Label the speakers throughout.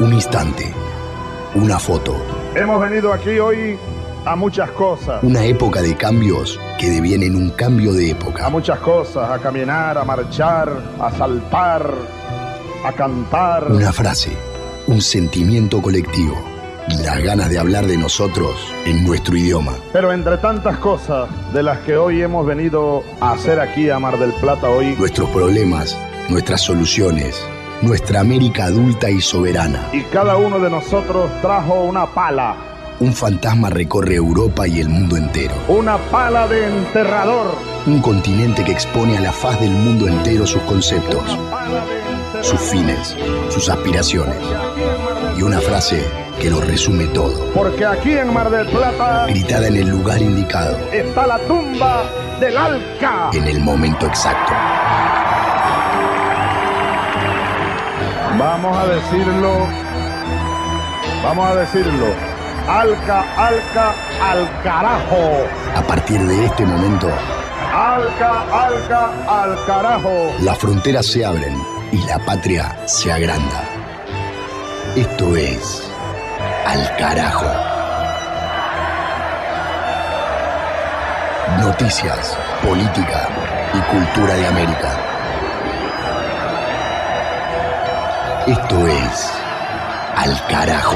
Speaker 1: Un instante, una foto.
Speaker 2: Hemos venido aquí hoy a muchas cosas.
Speaker 1: Una época de cambios que devienen un cambio de época.
Speaker 2: A muchas cosas, a caminar, a marchar, a saltar, a cantar.
Speaker 1: Una frase, un sentimiento colectivo y las ganas de hablar de nosotros en nuestro idioma.
Speaker 2: Pero entre tantas cosas de las que hoy hemos venido a hacer aquí a Mar del Plata hoy,
Speaker 1: nuestros problemas, nuestras soluciones, nuestra América adulta y soberana.
Speaker 2: Y cada uno de nosotros trajo una pala.
Speaker 1: Un fantasma recorre Europa y el mundo entero.
Speaker 2: Una pala de enterrador.
Speaker 1: Un continente que expone a la faz del mundo entero sus conceptos, sus fines, sus aspiraciones. Y una frase que lo resume todo.
Speaker 2: Porque aquí en Mar del Plata,
Speaker 1: gritada en el lugar indicado,
Speaker 2: está la tumba del Alca.
Speaker 1: En el momento exacto.
Speaker 2: Vamos a decirlo. Alca, Alca, al carajo.
Speaker 1: A partir de este momento,
Speaker 2: Alca, Alca, al carajo.
Speaker 1: Las fronteras se abren y la patria se agranda. Esto es Al Carajo. Noticias, política y cultura de América. Esto es Al Carajo.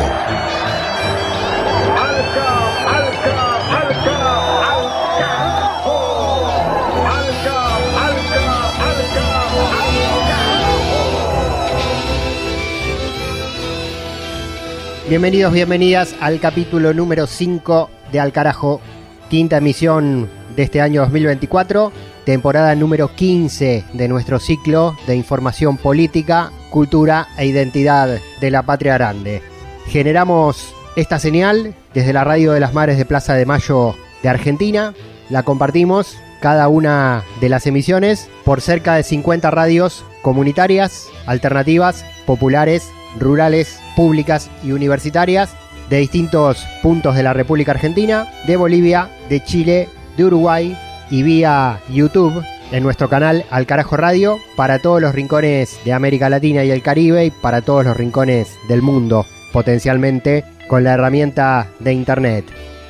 Speaker 3: Bienvenidos, bienvenidas al capítulo número 5 de Al Carajo, quinta emisión de este año 2024, temporada número 15 de nuestro ciclo de información política, cultura e identidad de la Patria Grande. Generamos esta señal desde la Radio de las Madres de Plaza de Mayo de Argentina, la compartimos cada una de las emisiones por cerca de 50 radios comunitarias, alternativas, populares, rurales, públicas y universitarias de distintos puntos de la República Argentina, de Bolivia, de Chile, de Uruguay y vía YouTube en nuestro canal Al Carajo Radio para todos los rincones de América Latina y el Caribe y para todos los rincones del mundo, potencialmente con la herramienta de Internet.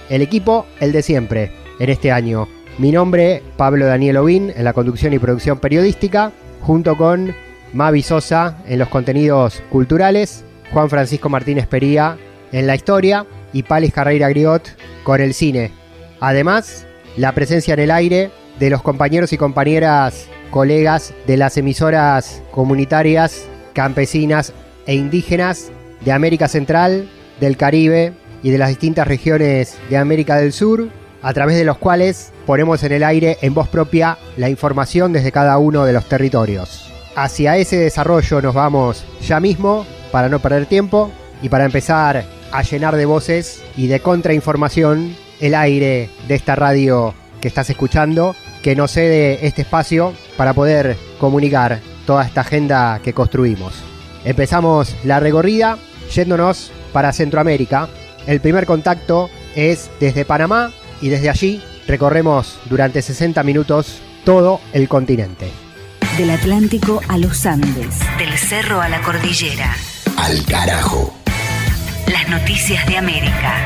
Speaker 3: El equipo, el de siempre, en este año. Mi nombre, Pablo Daniel Ovín, en la conducción y producción periodística, junto con Mavi Sosa en los contenidos culturales, Juan Francisco Martínez Pería en la historia y Palis Carreira Griot con el cine. Además, la presencia en el aire de los compañeros y compañeras colegas de las emisoras comunitarias, campesinas e indígenas de América Central, del Caribe y de las distintas regiones de América del Sur, a través de los cuales ponemos en el aire en voz propia la información desde cada uno de los territorios. Hacia ese desarrollo nos vamos ya mismo, para no perder tiempo y para empezar a llenar de voces y de contrainformación el aire de esta radio que estás escuchando, que nos cede este espacio para poder comunicar toda esta agenda que construimos. Empezamos la recorrida yéndonos para Centroamérica. El primer contacto es desde Panamá y desde allí recorremos durante 60 minutos todo el continente.
Speaker 4: Del Atlántico a los Andes, del cerro a la cordillera.
Speaker 1: Al Carajo.
Speaker 4: Las noticias de América.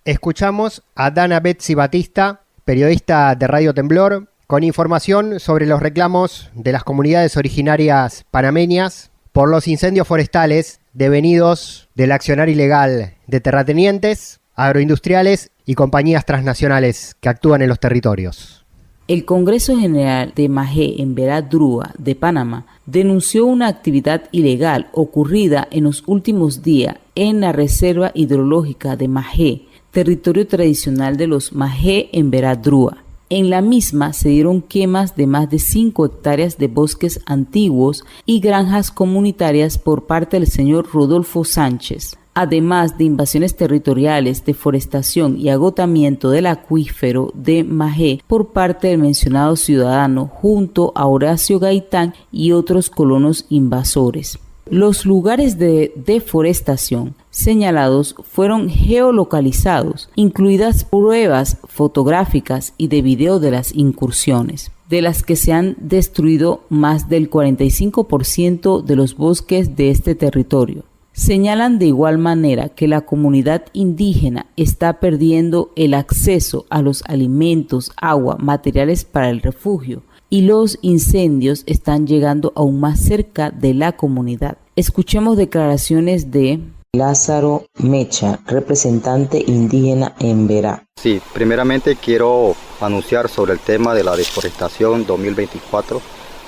Speaker 3: Escuchamos a Dana Betsy Batista, periodista de Radio Temblor, con información sobre los reclamos de las comunidades originarias panameñas por los incendios forestales devenidos del accionar ilegal de terratenientes, agroindustriales y compañías transnacionales que actúan en los territorios.
Speaker 5: El Congreso General de Mahé en Veracruz de Panamá denunció una actividad ilegal ocurrida en los últimos días en la Reserva Hidrológica de Mahé, territorio tradicional de los Mahé en Veracruz. En la misma se dieron quemas de más de 5 hectáreas de bosques antiguos y granjas comunitarias por parte del señor Rodolfo Sánchez, además de invasiones territoriales, deforestación y agotamiento del acuífero de Mahé por parte del mencionado ciudadano junto a Horacio Gaitán y otros colonos invasores. Los lugares de deforestación señalados fueron geolocalizados, incluidas pruebas fotográficas y de video de las incursiones, de las que se han destruido más del 45% de los bosques de este territorio. Señalan de igual manera que la comunidad indígena está perdiendo el acceso a los alimentos, agua, materiales para el refugio, y los incendios están llegando aún más cerca de la comunidad. Escuchemos declaraciones de
Speaker 6: Lázaro Mecha, representante indígena en Berá.
Speaker 7: Sí, primeramente quiero anunciar sobre el tema de la deforestación 2024.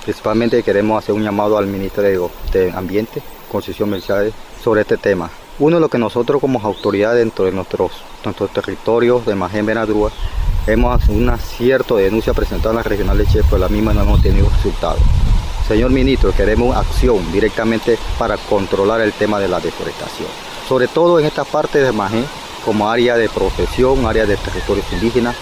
Speaker 7: Principalmente queremos hacer un llamado al Ministerio de Ambiente, Concesión Mercedes, sobre este tema. Uno de lo que nosotros como autoridades dentro de nuestros territorios de Majé en Benadrúa hemos una cierta denuncia presentada en la regional de Che, pero la misma no hemos tenido resultados. Señor ministro, queremos acción directamente para controlar el tema de la deforestación. Sobre todo en esta parte de Majé, como área de protección, área de territorios indígenas.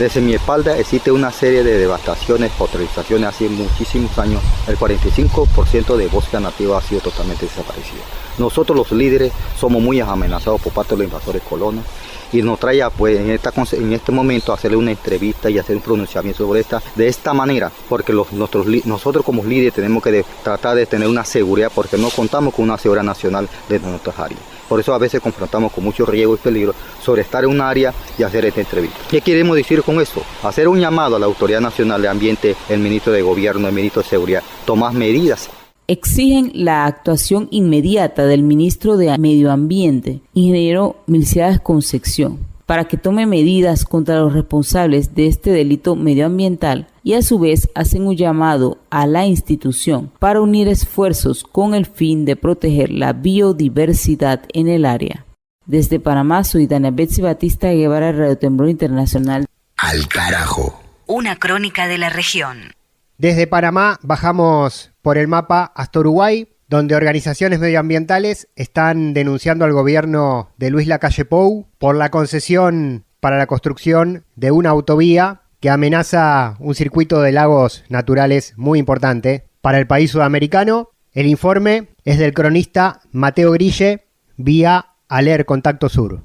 Speaker 7: Desde mi espalda existe una serie de devastaciones, potabilizaciones hace muchísimos años. El 45% de bosque nativo ha sido totalmente desaparecido. Nosotros los líderes somos muy amenazados por parte de los invasores colonos y nos trae pues, en este momento a hacerle una entrevista y hacer un pronunciamiento sobre de esta manera, porque nosotros como líderes tenemos que tratar de tener una seguridad, porque no contamos con una seguridad nacional de nuestras áreas. Por eso a veces confrontamos con mucho riesgo y peligro sobre estar en un área y hacer esta entrevista. ¿Qué queremos decir con esto? Hacer un llamado a la Autoridad Nacional de Ambiente, el Ministro de Gobierno, el Ministro de Seguridad, tomar medidas.
Speaker 5: Exigen la actuación inmediata del Ministro de Medio Ambiente, ingeniero Milciades Concepción, para que tome medidas contra los responsables de este delito medioambiental y a su vez hacen un llamado a la institución para unir esfuerzos con el fin de proteger la biodiversidad en el área. Desde Panamá, soy Dana Betsy Batista Guevara, Radio Temblor Internacional.
Speaker 1: Al carajo.
Speaker 4: Una crónica de la región.
Speaker 3: Desde Panamá bajamos por el mapa hasta Uruguay, donde organizaciones medioambientales están denunciando al gobierno de Luis Lacalle Pou por la concesión para la construcción de una autovía que amenaza un circuito de lagos naturales muy importante para el país sudamericano. El informe es del cronista Mateo Grille, vía Aler Contacto Sur.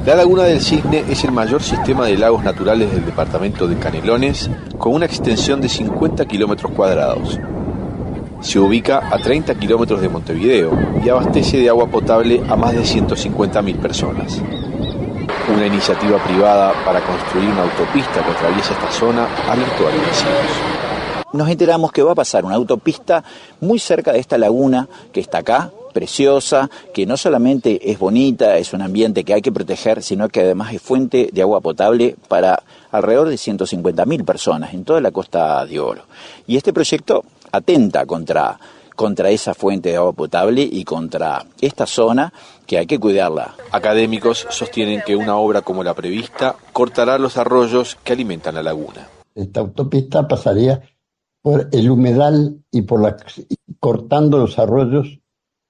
Speaker 8: La Laguna del Cisne es el mayor sistema de lagos naturales del departamento de Canelones, con una extensión de 50 kilómetros cuadrados. Se ubica a 30 kilómetros de Montevideo y abastece de agua potable a más de 150.000 personas. Una iniciativa privada para construir una autopista que atraviesa esta zona alertó a los vecinos.
Speaker 9: Nos enteramos que va a pasar una autopista muy cerca de esta laguna que está acá, preciosa, que no solamente es bonita, es un ambiente que hay que proteger, sino que además es fuente de agua potable para alrededor de 150.000 personas en toda la Costa de Oro. Y este proyecto atenta contra esa fuente de agua potable y contra esta zona que hay que cuidarla.
Speaker 8: Académicos sostienen que una obra como la prevista cortará los arroyos que alimentan la laguna.
Speaker 10: Esta autopista pasaría por el humedal y cortando los arroyos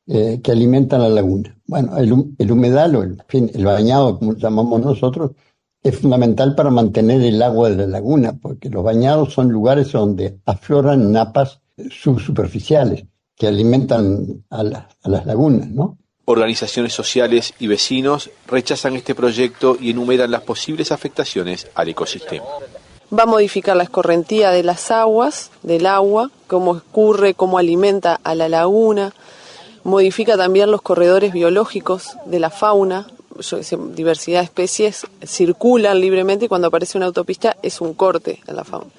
Speaker 10: que alimentan la laguna. Bueno, el humedal o el bañado, como llamamos nosotros, es fundamental para mantener el agua de la laguna, porque los bañados son lugares donde afloran napas subsuperficiales que alimentan a las lagunas, ¿no?
Speaker 8: Organizaciones sociales y vecinos rechazan este proyecto y enumeran las posibles afectaciones al ecosistema.
Speaker 11: Va a modificar la escorrentía de las aguas, del agua, cómo escurre, cómo alimenta a la laguna. Modifica también los corredores biológicos de la fauna. Diversidad de especies circulan libremente y cuando aparece una autopista es un corte en la fauna.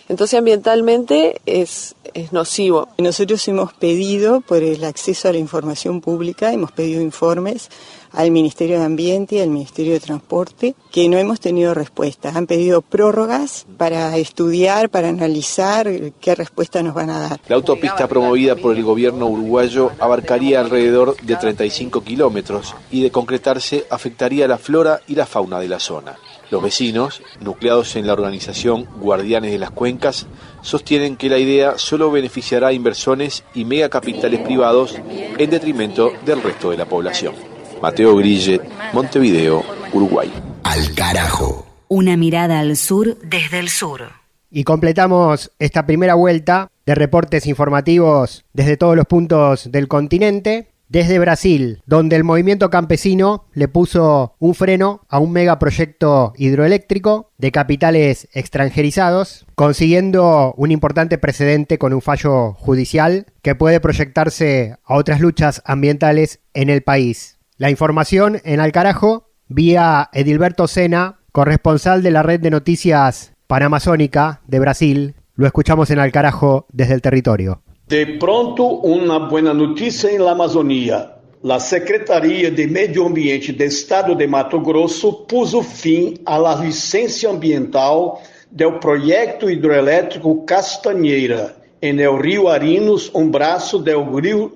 Speaker 11: Entonces ambientalmente es nocivo.
Speaker 12: Nosotros hemos pedido por el acceso a la información pública, hemos pedido informes al Ministerio de Ambiente y al Ministerio de Transporte, que no hemos tenido respuestas. Han pedido prórrogas para estudiar, para analizar qué respuesta nos van a dar.
Speaker 8: La autopista promovida por el gobierno uruguayo abarcaría alrededor de 35 kilómetros y de concretarse afectaría la flora y la fauna de la zona. Los vecinos, nucleados en la organización Guardianes de las Cuencas, sostienen que la idea solo beneficiará a inversores y megacapitales privados en detrimento del resto de la población. Mateo Grille, Montevideo, Uruguay.
Speaker 1: Al carajo.
Speaker 4: Una mirada al sur desde el sur.
Speaker 3: Y completamos esta primera vuelta de reportes informativos desde todos los puntos del continente, desde Brasil, donde el movimiento campesino le puso un freno a un megaproyecto hidroeléctrico de capitales extranjerizados, consiguiendo un importante precedente con un fallo judicial que puede proyectarse a otras luchas ambientales en el país. La información en Al Carajo, vía Edilberto Sena, corresponsal de la red de noticias panamazónica de Brasil. Lo escuchamos en Al Carajo desde el territorio.
Speaker 13: De pronto, uma boa notícia em la Amazônia. A Secretaria de Meio Ambiente do Estado de Mato Grosso puso fim à licença ambiental do projeto hidroelétrico Castanheira, em el Rio Arinos, braço do Rio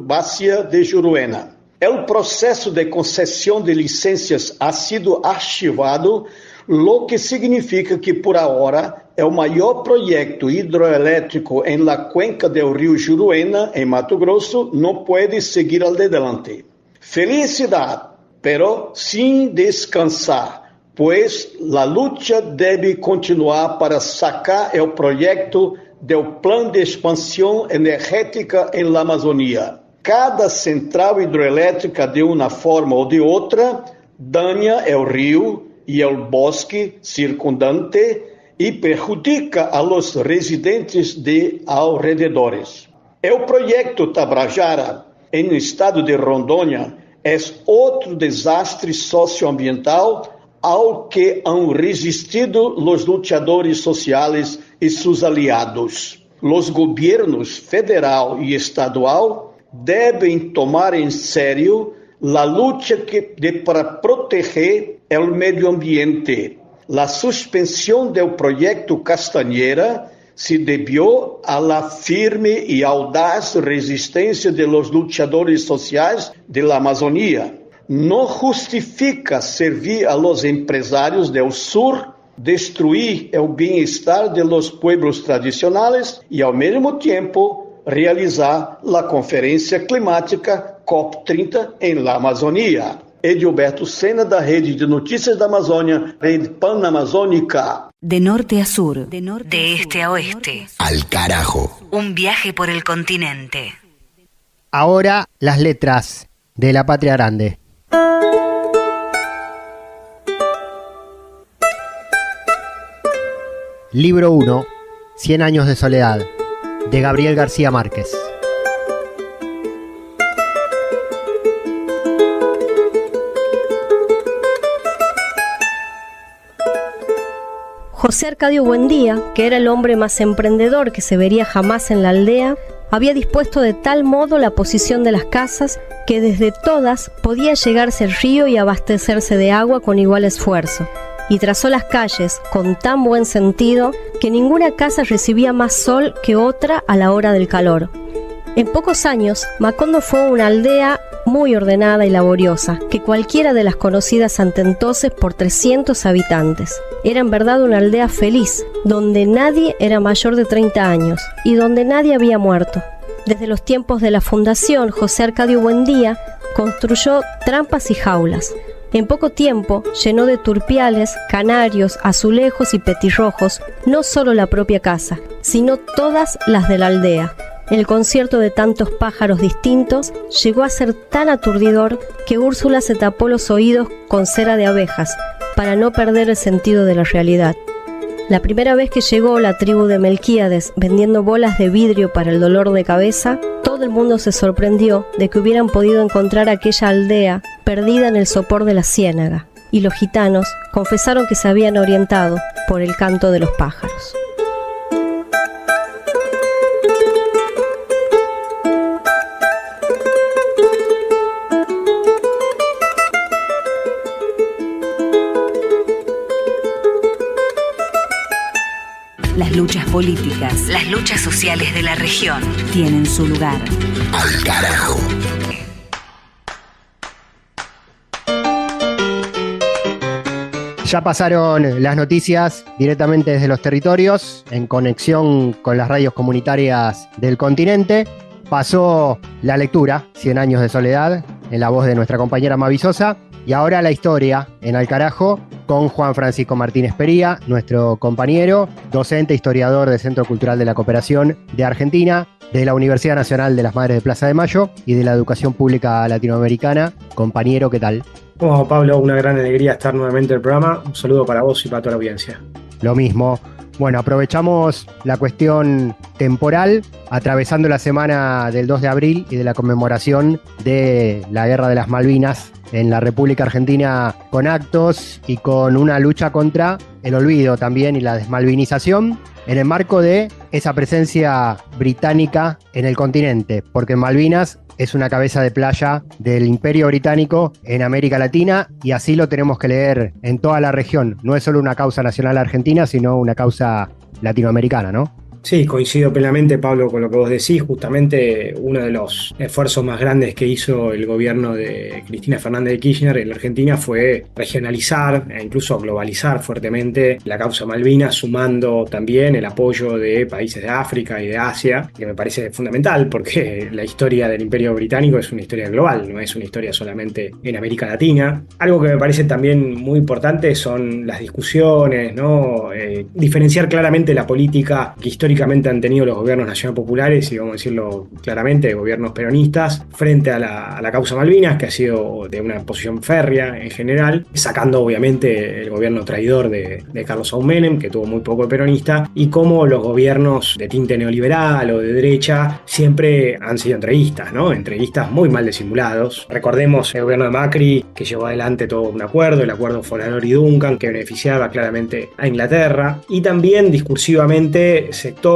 Speaker 13: Bacia de Juruena. O processo de concessão de licenças ha sido arquivado, lo que significa que, por agora, é o maior projeto hidroelétrico em la cuenca do Rio Juruena, em Mato Grosso, não pode seguir adelante. Felicidade, pero sem descansar, pois a luta deve continuar para sacar o projeto do Plano de Expansão Energética em la Amazônia. Cada central hidroelétrica, de uma forma ou de outra, dana o rio e o bosque circundante e perjudica a los residentes de alrededores. O projeto Tabajara, em estado de Rondônia, é outro desastre socioambiental ao que han resistido os lutadores sociais e seus aliados. Os governos federal e estadual devem tomar em sério a luta para proteger o meio ambiente. A suspensão do projeto Castanheira se debió a la firme e audaz resistência de los lutadores sociais de la Amazônia. Não justifica servir a los empresários do sur, destruir o bem-estar de los pueblos tradicionais e, ao mesmo tempo, realizar a Conferência Climática COP30 em la Amazônia. Edilberto Sena, da Rede de Notícias da Amazônia, Rede Panamazônica.
Speaker 4: De norte a sur, de este a oeste.
Speaker 1: Al Carajo.
Speaker 4: Un viaje por el continente.
Speaker 3: Ahora las letras de La Patria Grande. Libro 1, 100 años de soledad, de Gabriel García Márquez.
Speaker 14: José Arcadio Buendía, que era el hombre más emprendedor que se vería jamás en la aldea, había dispuesto de tal modo la posición de las casas que desde todas podía llegarse al río y abastecerse de agua con igual esfuerzo, y trazó las calles con tan buen sentido que ninguna casa recibía más sol que otra a la hora del calor. En pocos años, Macondo fue una aldea muy ordenada y laboriosa, que cualquiera de las conocidas ante entonces por 300 habitantes. Era en verdad una aldea feliz, donde nadie era mayor de 30 años y donde nadie había muerto. Desde los tiempos de la fundación, José Arcadio Buendía construyó trampas y jaulas. En poco tiempo llenó de turpiales, canarios, azulejos y petirrojos no solo la propia casa, sino todas las de la aldea. El concierto de tantos pájaros distintos llegó a ser tan aturdidor que Úrsula se tapó los oídos con cera de abejas para no perder el sentido de la realidad. La primera vez que llegó la tribu de Melquíades vendiendo bolas de vidrio para el dolor de cabeza, todo el mundo se sorprendió de que hubieran podido encontrar aquella aldea perdida en el sopor de la ciénaga, y los gitanos confesaron que se habían orientado por el canto de los pájaros.
Speaker 4: Las luchas políticas, las luchas sociales de la región tienen su lugar.
Speaker 1: Al Carajo.
Speaker 3: Ya pasaron las noticias directamente desde los territorios, en conexión con las radios comunitarias del continente. Pasó la lectura, 100 años de soledad, en la voz de nuestra compañera Mavi Sosa. Y ahora la historia, en Al Carajo, con Juan Francisco Martínez Pería, nuestro compañero, docente, historiador del Centro Cultural de la Cooperación de Argentina, de la Universidad Nacional de las Madres de Plaza de Mayo y de la Educación Pública Latinoamericana. Compañero, ¿qué tal?
Speaker 15: Bueno, Pablo, una gran alegría estar nuevamente en el programa. Un saludo para vos y para toda la audiencia.
Speaker 3: Lo mismo. Bueno, aprovechamos la cuestión temporal, atravesando la semana del 2 de abril y de la conmemoración de la Guerra de las Malvinas en la República Argentina, con actos y con una lucha contra el olvido también y la desmalvinización, en el marco de esa presencia británica en el continente, porque Malvinas es una cabeza de playa del Imperio Británico en América Latina y así lo tenemos que leer en toda la región. No es solo una causa nacional argentina, sino una causa latinoamericana, ¿no?
Speaker 15: Sí, coincido plenamente, Pablo, con lo que vos decís. Justamente uno de los esfuerzos más grandes que hizo el gobierno de Cristina Fernández de Kirchner en la Argentina fue regionalizar e incluso globalizar fuertemente la causa Malvinas, sumando también el apoyo de países de África y de Asia, que me parece fundamental porque la historia del Imperio Británico es una historia global, no es una historia solamente en América Latina. Algo que me parece también muy importante son las discusiones, ¿no? Diferenciar claramente la política que históricamente han tenido los gobiernos nacional populares y, vamos a decirlo claramente, gobiernos peronistas frente a la causa Malvinas, que ha sido de una posición férrea en general, sacando obviamente el gobierno traidor de Carlos Saúl Menem, que tuvo muy poco de peronista, y cómo los gobiernos de tinte neoliberal o de derecha siempre han sido entreguistas, ¿no? Entreguistas muy mal disimulados. Recordemos el gobierno de Macri, que llevó adelante todo un acuerdo, el acuerdo Forlanori-Duncan, que beneficiaba claramente a Inglaterra, y también discursivamente sectores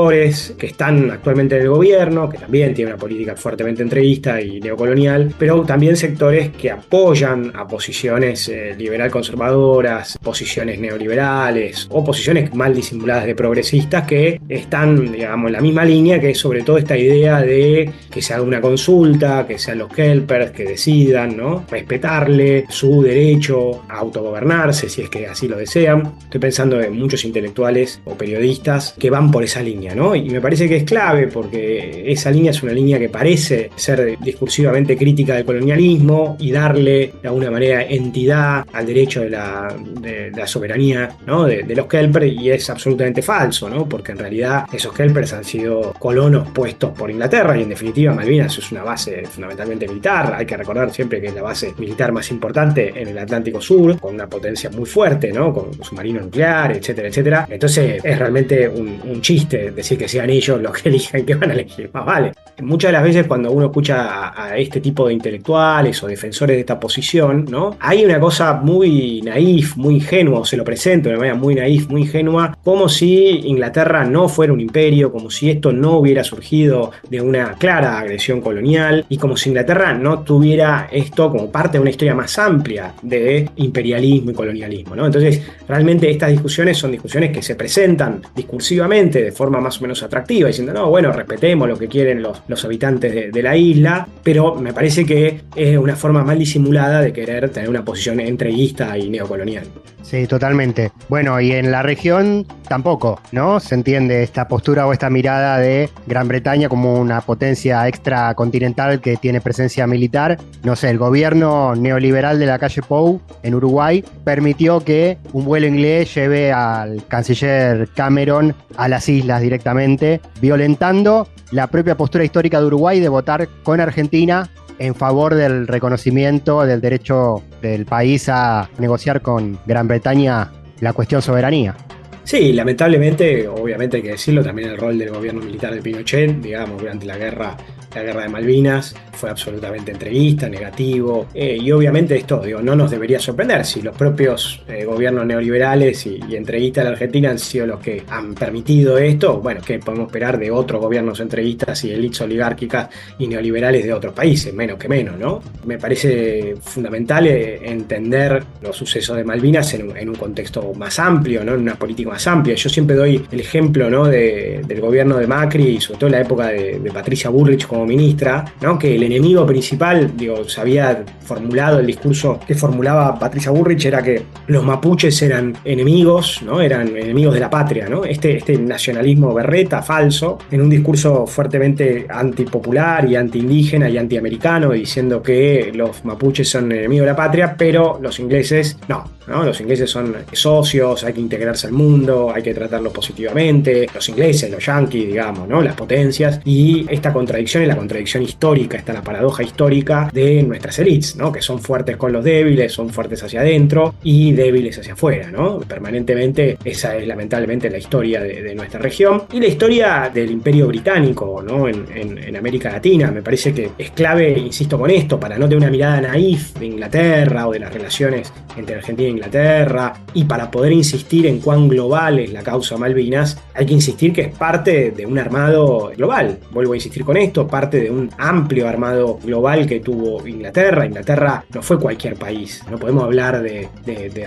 Speaker 15: que están actualmente en el gobierno, que también tienen una política fuertemente entreguista y neocolonial, pero también sectores que apoyan a posiciones liberal conservadoras, posiciones neoliberales o posiciones mal disimuladas de progresistas que están, digamos, en la misma línea, que es sobre todo esta idea de que se haga una consulta, que sean los kelpers que decidan, ¿no? Respetarle su derecho a autogobernarse si es que así lo desean. Estoy pensando en muchos intelectuales o periodistas que van por esa línea, ¿no? Y me parece que es clave porque esa línea es una línea que parece ser discursivamente crítica del colonialismo y darle de alguna manera entidad al derecho de la soberanía, ¿no? de los kelpers, y es absolutamente falso, ¿no? Porque en realidad esos kelpers han sido colonos puestos por Inglaterra y en definitiva Malvinas es una base fundamentalmente militar. Hay que recordar siempre que es la base militar más importante en el Atlántico Sur, con una potencia muy fuerte, ¿no? Con submarino nuclear, etcétera, etcétera. Entonces es realmente un chiste decir que sean ellos los que elijan que van a elegir. Más vale. Muchas de las veces cuando uno escucha a este tipo de intelectuales o defensores de esta posición, ¿no? Hay una cosa muy naif, muy ingenua, o se lo presento de una manera muy naif, muy ingenua, como si Inglaterra no fuera un imperio, como si esto no hubiera surgido de una clara agresión colonial y como si Inglaterra no tuviera esto como parte de una historia más amplia de imperialismo y colonialismo, ¿no? Entonces, realmente estas discusiones son discusiones que se presentan discursivamente de forma más o menos atractiva, diciendo, no, bueno, respetemos lo que quieren los habitantes de la isla, pero me parece que es una forma mal disimulada de querer tener una posición entreguista y neocolonial.
Speaker 3: Sí, totalmente. Bueno, y en la región tampoco, ¿no? Se entiende esta postura o esta mirada de Gran Bretaña como una potencia extracontinental que tiene presencia militar. No sé, el gobierno neoliberal de la calle Pou en Uruguay permitió que un vuelo inglés lleve al canciller Cameron a las islas directamente, violentando la propia postura histórica de Uruguay de votar con Argentina en favor del reconocimiento del derecho del país a negociar con Gran Bretaña la cuestión soberanía.
Speaker 15: Sí, lamentablemente, obviamente hay que decirlo, también el rol del gobierno militar de Pinochet, digamos, durante la guerra de Malvinas, fue absolutamente entreguista, negativo, y obviamente esto, digo, no nos debería sorprender si los propios gobiernos neoliberales y entreguistas de la Argentina han sido los que han permitido esto. Bueno, ¿qué podemos esperar de otros gobiernos entreguistas y élites oligárquicas y neoliberales de otros países? Menos que menos, ¿no? Me parece fundamental entender los sucesos de Malvinas en un contexto más amplio, ¿no? En una política más amplia. Yo siempre doy el ejemplo, ¿no? del gobierno de Macri y sobre todo en la época de Patricia Bullrich como ministra, ¿no? Que el enemigo principal, digo, se había formulado el discurso que formulaba Patricia Bullrich, era que los mapuches eran enemigos, ¿no? Eran enemigos de la patria, ¿no? Este nacionalismo berreta, falso, en un discurso fuertemente antipopular y antiindígena y antiamericano, diciendo que los mapuches son enemigos de la patria, pero los ingleses no, ¿no? Los ingleses son socios, hay que integrarse al mundo, hay que tratarlos positivamente, los ingleses, los yanquis, digamos, ¿no? Las potencias, y esta contradicción es la contradicción histórica, está la paradoja histórica de nuestras élites, ¿no? Que son fuertes con los débiles, son fuertes hacia adentro y débiles hacia afuera, ¿no? Permanentemente esa es lamentablemente la historia de nuestra región y la historia del Imperio Británico, ¿no? En América Latina. Me parece que es clave, insisto con esto, para no tener una mirada naif de Inglaterra o de las relaciones entre Argentina e Inglaterra, y para poder insistir en cuán global es la causa Malvinas, hay que insistir que es parte de un armado global. Vuelvo a insistir con esto, parte de un amplio armado global que tuvo Inglaterra. Inglaterra no fue cualquier país. No podemos hablar de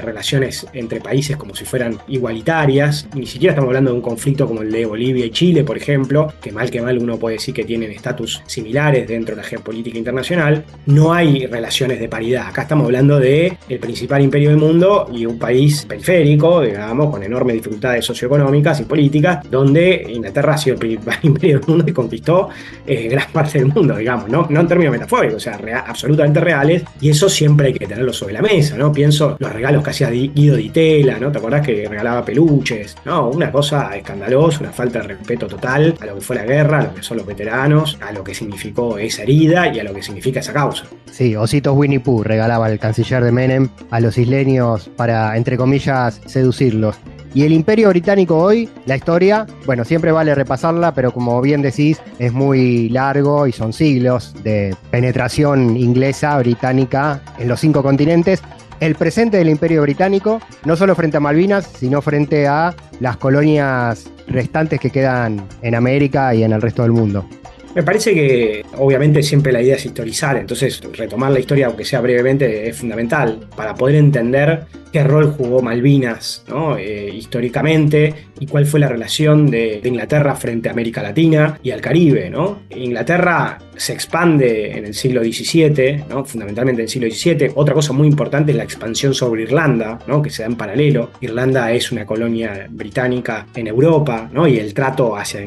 Speaker 15: relaciones entre países como si fueran igualitarias. Ni siquiera estamos hablando de un conflicto como el de Bolivia y Chile, por ejemplo, que mal uno puede decir que tienen estatus similares dentro de la geopolítica internacional. No hay relaciones de paridad. Acá estamos hablando de el principal imperio del mundo y un país periférico, digamos, con enormes dificultades socioeconómicas y políticas, donde Inglaterra ha sido el principal imperio del mundo y conquistó gran parte del mundo, digamos, no en términos metafóricos, o sea, absolutamente reales, y eso siempre hay que tenerlo sobre la mesa, ¿no? Pienso los regalos que hacía Guido Di Tella, ¿no? ¿Te acordás que regalaba peluches? No, una cosa escandalosa, una falta de respeto total a lo que fue la guerra, a lo que son los veteranos, a lo que significó esa herida y a lo que significa esa causa.
Speaker 3: Sí, ositos Winnie Pooh regalaba el canciller de Menem a los isleños para, entre comillas, seducirlos. Y el Imperio Británico hoy, la historia, bueno, siempre vale repasarla, pero como bien decís, es muy largo y son siglos de penetración inglesa, británica, en los 5 continentes. El presente del Imperio Británico, no solo frente a Malvinas, sino frente a las colonias restantes que quedan en América y en el resto del mundo.
Speaker 15: Me parece que obviamente siempre la idea es historizar, entonces retomar la historia, aunque sea brevemente, es fundamental para poder entender qué rol jugó Malvinas, ¿no? Históricamente, y cuál fue la relación de Inglaterra frente a América Latina y al Caribe, ¿no? Inglaterra se expande en el siglo XVII, ¿no? Fundamentalmente en el siglo XVII. Otra cosa muy importante es la expansión sobre Irlanda, ¿no? Que se da en paralelo. Irlanda es una colonia británica en Europa, ¿no? Y el trato hacia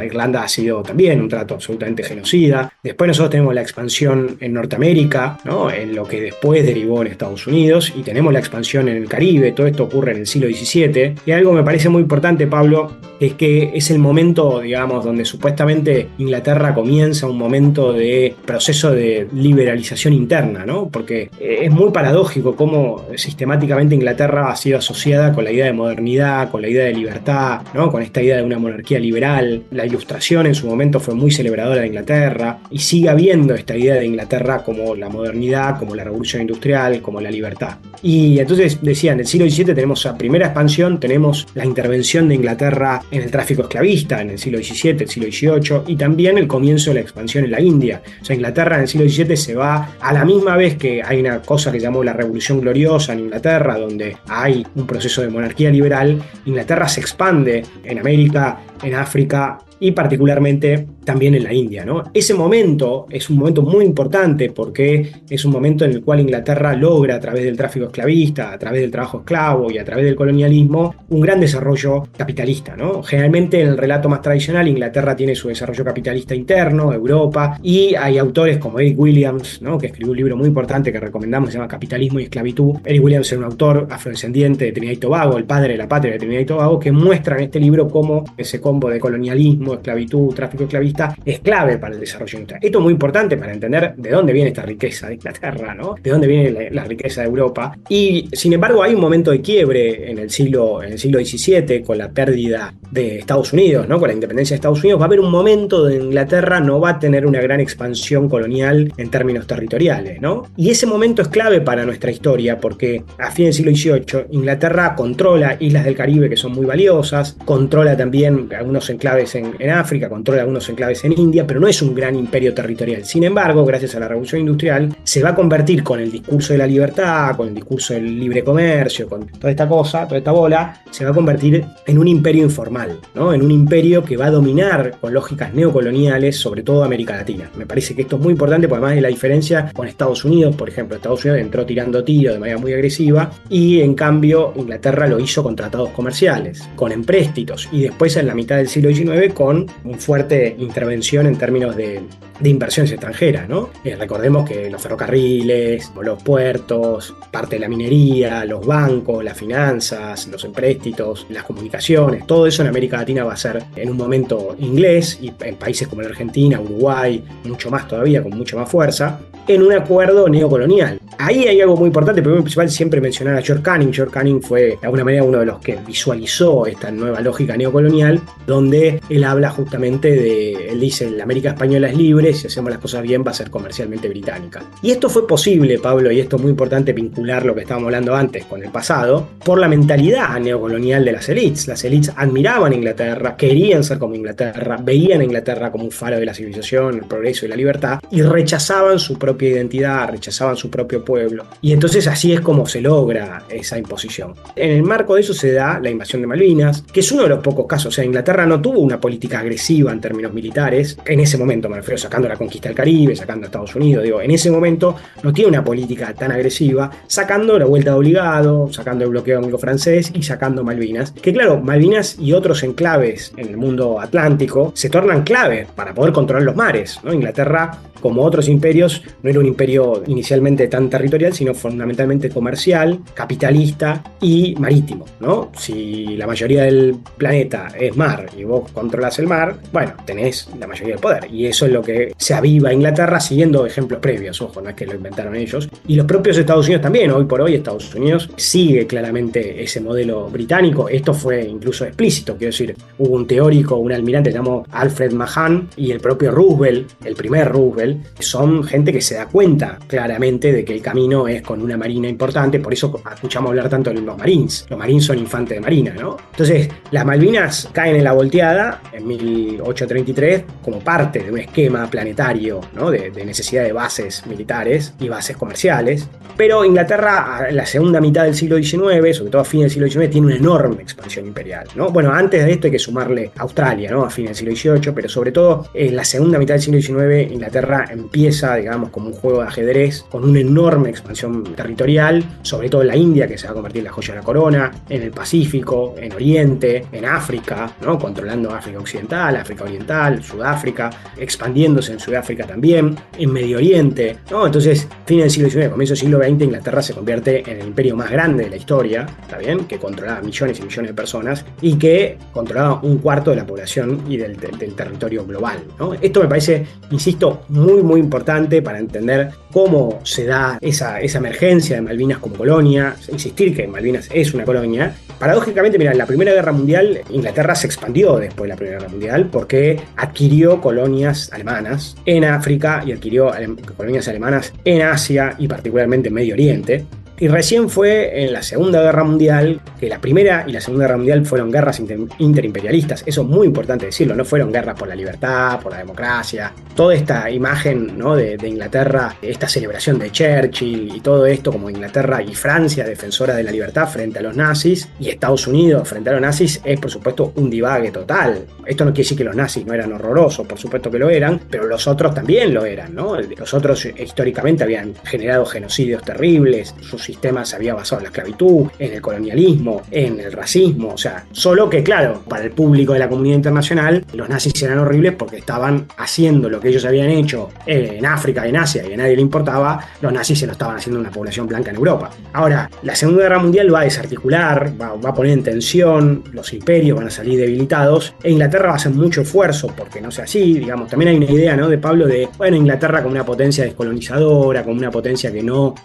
Speaker 15: Irlanda ha sido también un trato absolutamente genocida. Después nosotros tenemos la expansión en Norteamérica, ¿no? En lo que después derivó en Estados Unidos, y tenemos la expansión en el Caribe. Todo esto ocurre en el siglo XVII. Y algo me parece muy importante, Pablo, es que es el momento, digamos, donde supuestamente Inglaterra comienza un momento de proceso de liberalización interna, ¿no? Porque es muy paradójico cómo sistemáticamente Inglaterra ha sido asociada con la idea de modernidad, con la idea de libertad, ¿no? Con esta idea de una monarquía liberal. La Ilustración en su momento fue muy celebradora de Inglaterra, y sigue habiendo esta idea de Inglaterra como la modernidad, como la revolución industrial, como la libertad. Y entonces decía, en el siglo XVII tenemos la primera expansión, tenemos la intervención de Inglaterra en el tráfico esclavista en el siglo XVII, el siglo XVIII, y también el comienzo de la expansión en la India. O sea, Inglaterra en el siglo XVII se va a la misma vez que hay una cosa que llamó la Revolución Gloriosa en Inglaterra, donde hay un proceso de monarquía liberal. Inglaterra se expande en América, en África y particularmente también en la India, ¿no? Ese momento es un momento muy importante porque es un momento en el cual Inglaterra logra, a través del tráfico esclavista, a través del trabajo esclavo y a través del colonialismo, un gran desarrollo capitalista, ¿no? Generalmente en el relato más tradicional Inglaterra tiene su desarrollo capitalista interno, Europa, y hay autores como Eric Williams, ¿no? Que escribió un libro muy importante que recomendamos, se llama Capitalismo y Esclavitud. Eric Williams es un autor afrodescendiente de Trinidad y Tobago, el padre de la patria de Trinidad y Tobago, que muestra en este libro cómo ese combo de colonialismo, esclavitud, tráfico esclavista es clave para el desarrollo industrial. Esto es muy importante para entender de dónde viene esta riqueza de Inglaterra, ¿no? De dónde viene la riqueza de Europa. Y sin embargo hay un momento de quiebre en el siglo XVII con la pérdida de Estados Unidos, ¿no? Con la independencia de Estados Unidos va a haber un momento donde Inglaterra no va a tener una gran expansión colonial en términos territoriales, ¿no? Y ese momento es clave para nuestra historia porque a fines del siglo XVIII Inglaterra controla islas del Caribe que son muy valiosas, controla también algunos enclaves en África, controla algunos enclaves en India, pero no es un gran imperio territorial. Sin embargo, gracias a la Revolución Industrial, se va a convertir con el discurso de la libertad, con el discurso del libre comercio, con toda esta cosa, toda esta bola, se va a convertir en un imperio informal, ¿no? En un imperio que va a dominar con lógicas neocoloniales, sobre todo América Latina. Me parece que esto es muy importante, porque además de la diferencia con Estados Unidos, por ejemplo, Estados Unidos entró tirando tiros de manera muy agresiva, y en cambio Inglaterra lo hizo con tratados comerciales, con empréstitos, y después en la mitad del siglo XIX con una fuerte intervención en términos de inversiones extranjeras, ¿no? Recordemos que los ferrocarriles, los puertos, parte de la minería, los bancos, las finanzas, los empréstitos, las comunicaciones, todo eso en América Latina va a ser en un momento inglés, y en países como la Argentina, Uruguay, mucho más todavía, con mucha más fuerza, en un acuerdo neocolonial. Ahí hay algo muy importante, pero principal siempre mencionar a George Canning. George Canning fue de alguna manera uno de los que visualizó esta nueva lógica neocolonial, donde él habla justamente él dice, la América española es libre, si hacemos las cosas bien va a ser comercialmente británica. Y esto fue posible, Pablo, y esto es muy importante vincular lo que estábamos hablando antes con el pasado, por la mentalidad neocolonial de las élites. Las élites admiraban a Inglaterra, querían ser como Inglaterra, veían a Inglaterra como un faro de la civilización, el progreso y la libertad, y rechazaban su propia identidad, rechazaban su propio pueblo. Y entonces así es como se logra esa imposición. En el marco de eso se da la invasión de Malvinas, que es uno de los pocos casos. O sea, Inglaterra no tuvo una política agresiva en términos militares, en ese momento me refiero, sacando la conquista del Caribe, sacando a Estados Unidos, digo, en ese momento no tiene una política tan agresiva, sacando la vuelta de obligado, sacando el bloqueo anglo-francés y sacando Malvinas, que claro, Malvinas y otros enclaves en el mundo atlántico se tornan clave para poder controlar los mares, ¿no? Inglaterra, como otros imperios, no era un imperio inicialmente tan territorial, sino fundamentalmente comercial, capitalista y marítimo, ¿no? Si la mayoría del planeta es mar y vos controlás el mar, bueno, tenés la mayoría del poder. Y eso es lo que se aviva a Inglaterra siguiendo ejemplos previos, ojo, no es que lo inventaron ellos. Y los propios Estados Unidos también, hoy por hoy Estados Unidos sigue claramente ese modelo británico. Esto fue incluso explícito, quiero decir, hubo un teórico, un almirante llamado Alfred Mahan y el propio Roosevelt, el primer Roosevelt, son gente que se da cuenta claramente de que el camino es con una marina importante, por eso escuchamos hablar tanto de los Marines. Los Marines son infantes de marina, ¿no? Entonces, las Malvinas caen en la volteada en 1833 como parte de un esquema planetario, ¿no? de necesidad de bases militares y bases comerciales. Pero Inglaterra, en la segunda mitad del siglo XIX, sobre todo a fines del siglo XIX, tiene una enorme expansión imperial, ¿no? Bueno, antes de esto hay que sumarle Australia, ¿no? A fines del siglo XVIII, pero sobre todo en la segunda mitad del siglo XIX, Inglaterra empieza, digamos, como un juego de ajedrez con una enorme expansión territorial, sobre todo en la India, que se va a convertir en la joya de la corona, en el Pacífico, en Oriente, en África, ¿no? Controlando África Occidental, África Oriental, Sudáfrica, expandiéndose en Sudáfrica también, en Medio Oriente, ¿no? Entonces, fines del siglo XIX, comienzo del siglo XX, Inglaterra se convierte en el imperio más grande de la historia, ¿está bien? Que controlaba millones y millones de personas y que controlaba un cuarto de la población y del territorio global, ¿no? Esto me parece, insisto, muy importante para entender cómo se da esa emergencia de Malvinas como colonia, insistir que Malvinas es una colonia. Paradójicamente, mira, en la Primera Guerra Mundial, Inglaterra se expandió después de la Primera Guerra Mundial porque adquirió colonias alemanas en África y adquirió colonias alemanas en Asia y particularmente en Medio Oriente. Y recién fue en la Segunda Guerra Mundial, que la Primera y la Segunda Guerra Mundial fueron guerras interimperialistas. Eso es muy importante decirlo, no fueron guerras por la libertad, por la democracia. Toda esta imagen, ¿no? de Inglaterra, esta celebración de Churchill y todo esto como Inglaterra y Francia defensora de la libertad frente a los nazis y Estados Unidos frente a los nazis es por supuesto un divague total. Esto no quiere decir que los nazis no eran horrorosos, por supuesto que lo eran, pero los otros también lo eran, ¿no? Los otros históricamente habían generado genocidios terribles, su sistema se había basado en la esclavitud, en el colonialismo, en el racismo, o sea, solo que claro, para el público de la comunidad internacional, los nazis eran horribles porque estaban haciendo lo que ellos habían hecho en África, en Asia, y a nadie le importaba, los nazis se lo estaban haciendo en una población blanca en Europa. Ahora, la Segunda Guerra Mundial va a desarticular, va a poner en tensión, los imperios van a salir debilitados, e Inglaterra va a hacer mucho esfuerzo porque no sea así, digamos, también hay una idea, ¿no? de Pablo de, bueno, Inglaterra como una potencia descolonizadora, como una potencia que no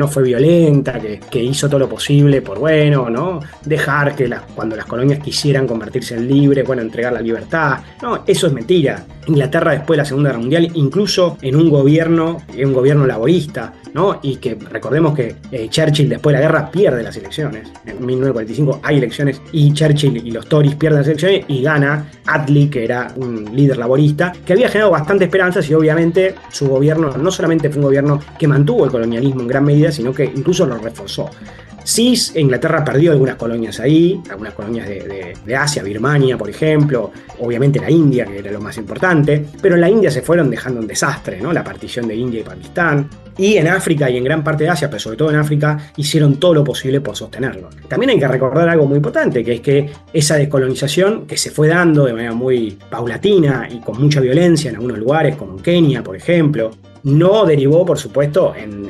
Speaker 15: fue violenta, que hizo todo lo posible por, bueno, ¿no? dejar que cuando las colonias quisieran convertirse en libres, bueno, entregar la libertad. No, eso es mentira. Inglaterra después de la Segunda Guerra Mundial, incluso en un gobierno laborista, ¿no? Y que recordemos que Churchill después de la guerra pierde las elecciones. En 1945 hay elecciones y Churchill y los Tories pierden las elecciones y gana Attlee, que era un líder laborista, que había generado bastante esperanzas y obviamente su gobierno no solamente fue un gobierno que mantuvo el colonialismo en gran medida, sino que incluso lo reforzó. Sí, Inglaterra perdió algunas colonias ahí, algunas colonias de Asia, Birmania, por ejemplo, obviamente la India, que era lo más importante, pero en la India se fueron dejando un desastre, ¿no? La partición de India y Pakistán, y en África y en gran parte de Asia, pero sobre todo en África, hicieron todo lo posible por sostenerlo. También hay que recordar algo muy importante, que es que esa descolonización que se fue dando de manera muy paulatina y con mucha violencia en algunos lugares, como en Kenia, por ejemplo, no derivó, por supuesto, en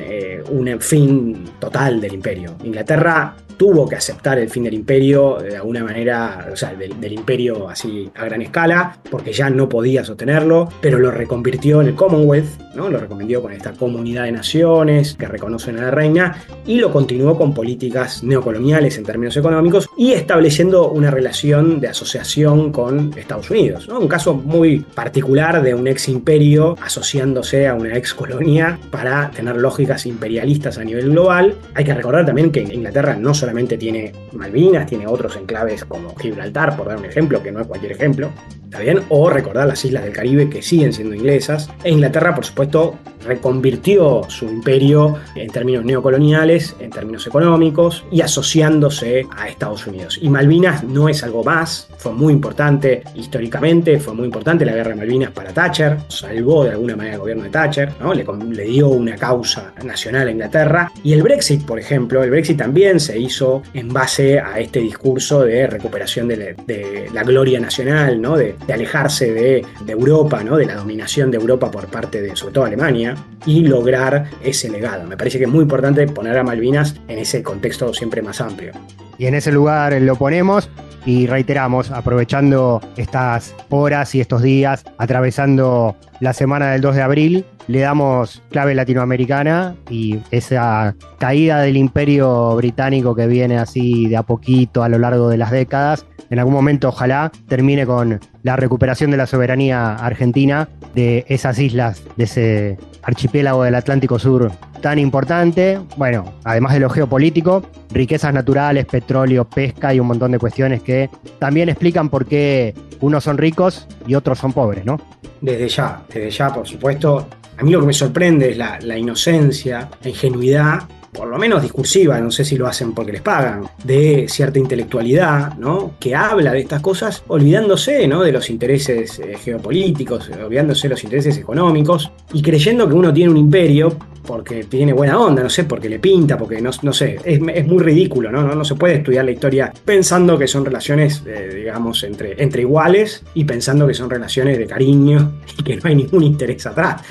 Speaker 15: un fin total del imperio. Inglaterra tuvo que aceptar el fin del imperio de alguna manera, o sea, del imperio así a gran escala, porque ya no podía sostenerlo, pero lo reconvirtió en el Commonwealth, ¿no? Lo reconvirtió con esta comunidad de naciones que reconocen a la reina, y lo continuó con políticas neocoloniales en términos económicos y estableciendo una relación de asociación con Estados Unidos, ¿no? Un caso muy particular de un ex imperio asociándose a una ex colonia para tener lógicas imperialistas a nivel global. Hay que recordar también que Inglaterra no solamente tiene Malvinas, tiene otros enclaves como Gibraltar, por dar un ejemplo, que no es cualquier ejemplo, ¿está bien? O recordar las islas del Caribe que siguen siendo inglesas. E Inglaterra, por supuesto, reconvirtió su imperio en términos neocoloniales, en términos económicos y asociándose a Estados Unidos. Y Malvinas no es algo más, fue muy importante históricamente, fue muy importante la guerra de Malvinas para Thatcher, salvó de alguna manera el gobierno de Thatcher, ¿no? Le dio una causa nacional a Inglaterra. Y el Brexit, por ejemplo, el Brexit también se hizo en base a este discurso de recuperación de la gloria nacional, ¿no? De alejarse de Europa, ¿no? De la dominación de Europa por parte de, sobre todo, Alemania, y lograr ese legado. Me parece que es muy importante poner a Malvinas en ese contexto siempre más amplio.
Speaker 3: Y en ese lugar lo ponemos y reiteramos, aprovechando estas horas y estos días, atravesando la semana del 2 de abril, le damos clave latinoamericana y esa caída del imperio británico que viene así de a poquito a lo largo de las décadas, en algún momento ojalá termine con la recuperación de la soberanía argentina de esas islas, de ese archipiélago del Atlántico Sur tan importante. Bueno, además de lo geopolítico, riquezas naturales, petróleo, pesca y un montón de cuestiones que también explican por qué unos son ricos y otros son pobres, ¿no?
Speaker 15: Desde ya, por supuesto. A mí lo que me sorprende es la inocencia, la ingenuidad, por lo menos discursiva, no sé si lo hacen porque les pagan, de cierta intelectualidad, ¿no? Que habla de estas cosas olvidándose, ¿no? De los intereses geopolíticos, olvidándose de los intereses económicos y creyendo que uno tiene un imperio porque tiene buena onda, no sé, porque le pinta, porque no sé, es muy ridículo, ¿no? No se puede estudiar la historia pensando que son relaciones, digamos, entre iguales y pensando que son relaciones de cariño y que no hay ningún interés atrás.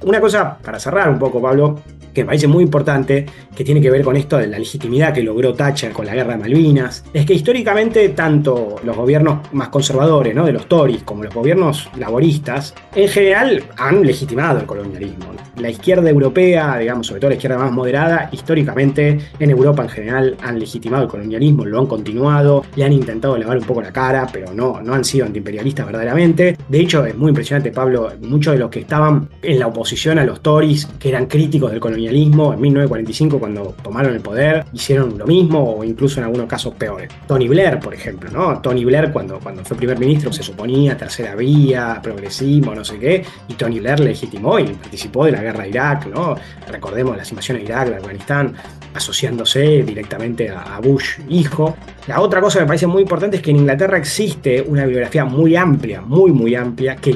Speaker 15: Una cosa, para cerrar un poco, Pablo, que me parece muy importante, que tiene que ver con esto de la legitimidad que logró Thatcher con la guerra de Malvinas, es que históricamente tanto los gobiernos más conservadores, ¿no? De los Tories, como los gobiernos laboristas, en general han legitimado el colonialismo. La izquierda europea, digamos, sobre todo la izquierda más moderada, históricamente en Europa en general han legitimado el colonialismo, lo han continuado, le han intentado lavar un poco la cara, pero no han sido antiimperialistas verdaderamente. De hecho, es muy impresionante, Pablo, muchos de los que estaban en la oposición a los Tories, que eran críticos del colonialismo, en 1945, cuando tomaron el poder, hicieron lo mismo o incluso en algunos casos peores. Tony Blair, por ejemplo, ¿no? Tony Blair, cuando fue primer ministro, se suponía tercera vía, progresismo, no sé qué, y Tony Blair legitimó y participó de la guerra de Irak, ¿no? Recordemos las invasiones de Irak, de Afganistán, asociándose directamente a Bush hijo. La otra cosa que me parece muy importante es que en Inglaterra existe una bibliografía muy amplia, muy amplia, que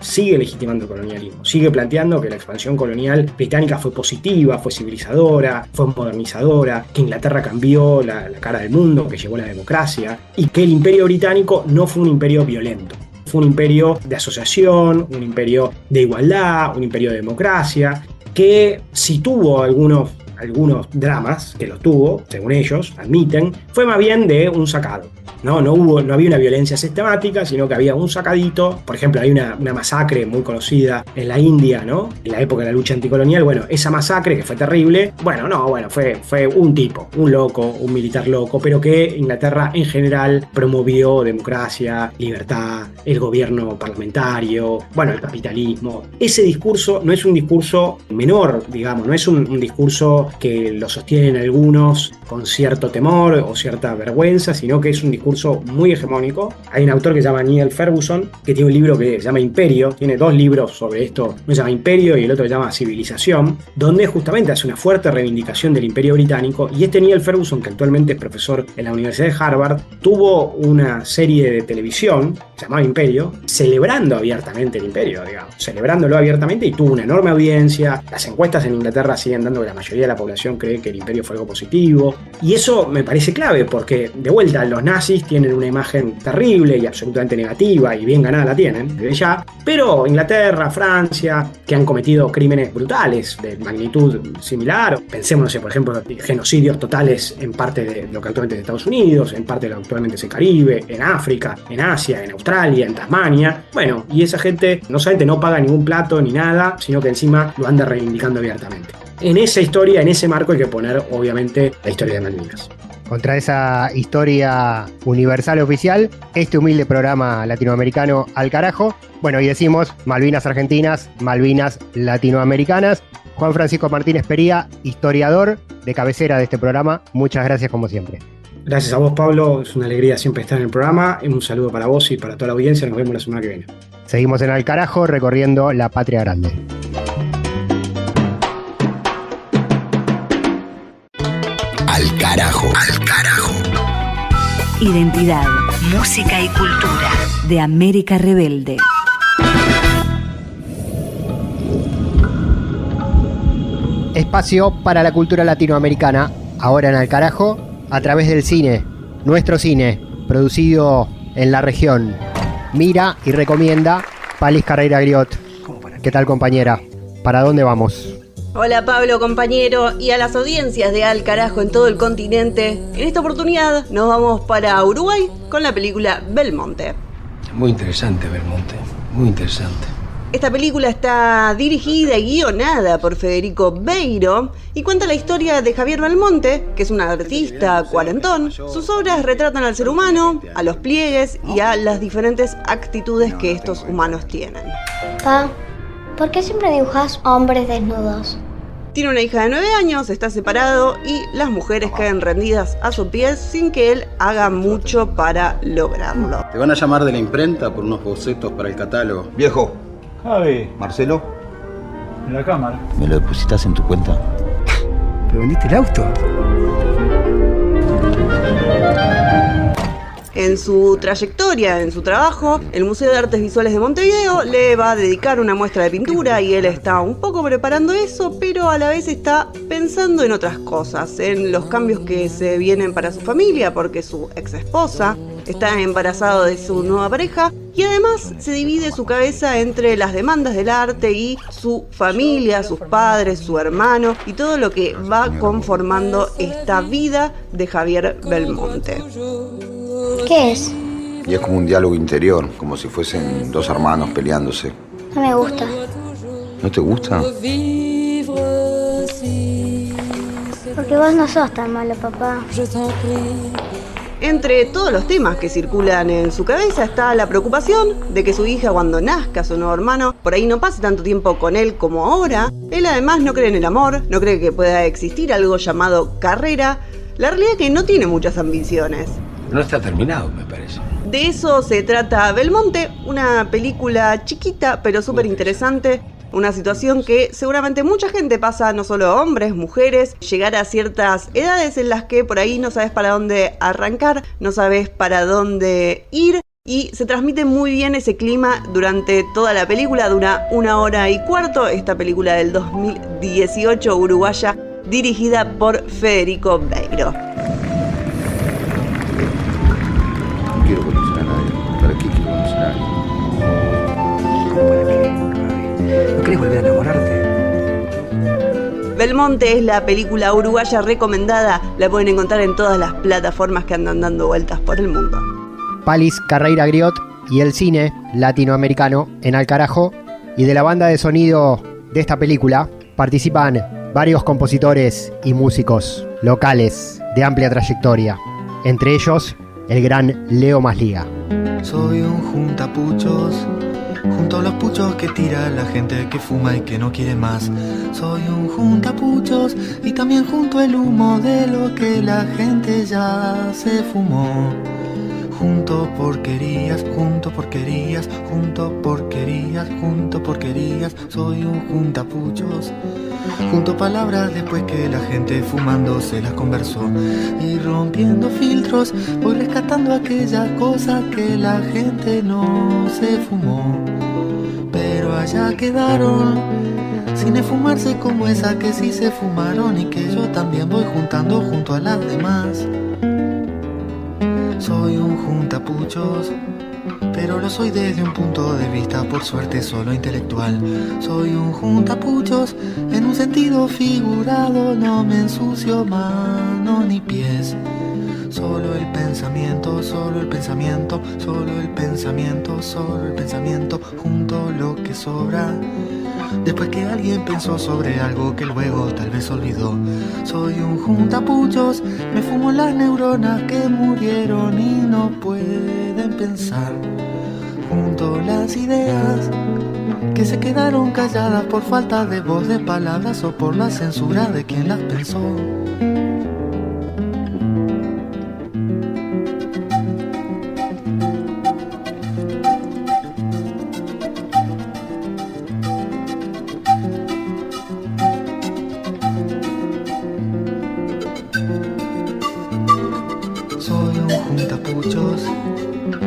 Speaker 15: sigue legitimando el colonialismo, sigue planteando que la expansión colonial británica fue positiva, fue civilizadora, fue modernizadora, que Inglaterra cambió la cara del mundo, que llegó la democracia, y que el imperio británico no fue un imperio violento. Fue un imperio de asociación, un imperio de igualdad, un imperio de democracia, que si tuvo algunos dramas, que los tuvo, según ellos, admiten, fue más bien de un sacado. No había una violencia sistemática, sino que había un sacadito. Por ejemplo, hay una masacre muy conocida en la India, ¿no? En la época de la lucha anticolonial. Bueno, esa masacre, que fue terrible, fue un tipo, un loco, un militar loco, pero que Inglaterra en general promovió democracia, libertad, el gobierno parlamentario, el capitalismo. Ese discurso no es un discurso menor, digamos, no es un discurso que lo sostienen algunos con cierto temor o cierta vergüenza, sino que es un discurso muy hegemónico. Hay un autor que se llama Neil Ferguson, que tiene un libro que se llama Imperio, tiene dos libros sobre esto, uno se llama Imperio y el otro se llama Civilización, donde justamente hace una fuerte reivindicación del imperio británico. Y este Neil Ferguson, que actualmente es profesor en la Universidad de Harvard, tuvo una serie de televisión se llamaba Imperio, celebrando abiertamente el imperio, digamos, celebrándolo abiertamente, y tuvo una enorme audiencia. Las encuestas en Inglaterra siguen dando que la mayoría de la población cree que el imperio fue algo positivo, y eso me parece clave porque, de vuelta, los nazis tienen una imagen terrible y absolutamente negativa, y bien ganada la tienen, desde ya, pero Inglaterra, Francia, que han cometido crímenes brutales de magnitud similar, pensemos, no sé, por ejemplo, genocidios totales en parte de lo que actualmente es Estados Unidos, en parte de lo que actualmente es el Caribe, en África, en Asia, en Australia, en Tasmania. Bueno, y esa gente no solamente no paga ningún plato ni nada, sino que encima lo anda reivindicando abiertamente. En esa historia, en ese marco, hay que poner, obviamente, la historia de Malvinas.
Speaker 3: Contra esa historia universal oficial, este humilde programa latinoamericano al carajo. Bueno, y decimos Malvinas argentinas, Malvinas latinoamericanas. Juan Francisco Martínez Pería, historiador de cabecera de este programa, muchas gracias como siempre.
Speaker 15: Gracias a vos, Pablo, es una alegría siempre estar en el programa. Un saludo para vos y para toda la audiencia, nos vemos la semana que viene.
Speaker 3: Seguimos en Al Carajo recorriendo la patria grande.
Speaker 1: Al carajo. Al carajo.
Speaker 4: Identidad, música y cultura de América Rebelde.
Speaker 3: Espacio para la cultura latinoamericana, ahora en Al Carajo, a través del cine, nuestro cine, producido en la región. Mira y recomienda Palis Carreira Griot. ¿Qué tal, compañera? ¿Para dónde vamos?
Speaker 16: Hola Pablo, compañero, y a las audiencias de Al Carajo en todo el continente. En esta oportunidad nos vamos para Uruguay con la película Belmonte.
Speaker 17: Muy interesante, Belmonte, muy interesante.
Speaker 16: Esta película está dirigida y guionada por Federico Beiro y cuenta la historia de Javier Belmonte, que es un artista cuarentón. Sus obras retratan al ser humano, a los pliegues y a las diferentes actitudes que estos humanos tienen.
Speaker 18: Pa, ¿por qué siempre dibujas hombres desnudos?
Speaker 16: Tiene una hija de 9 años, está separado y las mujeres caen rendidas a sus pies sin que él haga mucho para lograrlo.
Speaker 19: Te van a llamar de la imprenta por unos bocetos para el catálogo.
Speaker 20: Viejo.
Speaker 19: Javi.
Speaker 20: Marcelo.
Speaker 19: En la cámara.
Speaker 20: ¿Me lo depositas en tu cuenta?
Speaker 17: ¿Pero vendiste el auto?
Speaker 16: En su trayectoria, en su trabajo, el Museo de Artes Visuales de Montevideo le va a dedicar una muestra de pintura y él está un poco preparando eso, pero a la vez está pensando en otras cosas, en los cambios que se vienen para su familia, porque su ex esposa está embarazado de su nueva pareja y además se divide su cabeza entre las demandas del arte y su familia, sus padres, su hermano y todo lo que va conformando esta vida de Javier Belmonte.
Speaker 18: ¿Qué es?
Speaker 20: Y es como un diálogo interior, como si fuesen dos hermanos peleándose.
Speaker 18: No me gusta.
Speaker 20: ¿No te gusta?
Speaker 18: Porque vos no sos tan malo, papá.
Speaker 16: Entre todos los temas que circulan en su cabeza está la preocupación de que su hija, cuando nazca su nuevo hermano, por ahí no pase tanto tiempo con él como ahora. Él además no cree en el amor, no cree que pueda existir algo llamado carrera. La realidad es que no tiene muchas ambiciones.
Speaker 17: No está terminado, me parece.
Speaker 16: De eso se trata Belmonte, una película chiquita pero súper interesante. Una situación que seguramente mucha gente pasa, no solo hombres, mujeres, llegar a ciertas edades en las que por ahí no sabes para dónde arrancar, no sabes para dónde ir. Y se transmite muy bien ese clima durante toda la película, dura 1 hora y cuarto. Esta película del 2018 uruguaya, dirigida por Federico Beiro.
Speaker 20: No quiero conocer a nadie. ¿Para qué quiero conocer a alguien?
Speaker 17: ¿No querés volver a enamorarte?
Speaker 16: Belmonte es la película uruguaya recomendada. La pueden encontrar en todas las plataformas que andan dando vueltas por el mundo.
Speaker 3: Palis Carreira Griot y el cine latinoamericano en Al Carajo. Y de la banda de sonido de esta película participan varios compositores y músicos locales de amplia trayectoria. Entre ellos, el gran Leo Masliga.
Speaker 21: Soy un juntapuchos, junto a los puchos que tira la gente que fuma y que no quiere más. Soy un juntapuchos y también junto el humo de lo que la gente ya se fumó. junto porquerías, junto porquerías, junto porquerías, junto porquerías. Soy un juntapuchos. Junto palabras después que la gente fumando se las conversó. Y rompiendo filtros voy rescatando aquella cosa que la gente no se fumó. Pero allá quedaron sin esfumarse como esa que sí se fumaron y que yo también voy juntando junto a las demás. Soy un juntapuchos, pero lo soy desde un punto de vista por suerte solo intelectual. Soy un juntapuchos en un sentido figurado, no me ensucio manos ni pies. Solo el pensamiento, solo el pensamiento, solo el pensamiento, solo el pensamiento, junto lo que sobra. Después que alguien pensó sobre algo que luego tal vez olvidó. Soy un juntapuchos, me fumo las neuronas que murieron y no pueden pensar. Junto las ideas que se quedaron calladas por falta de voz, de palabras o por la censura de quien las pensó.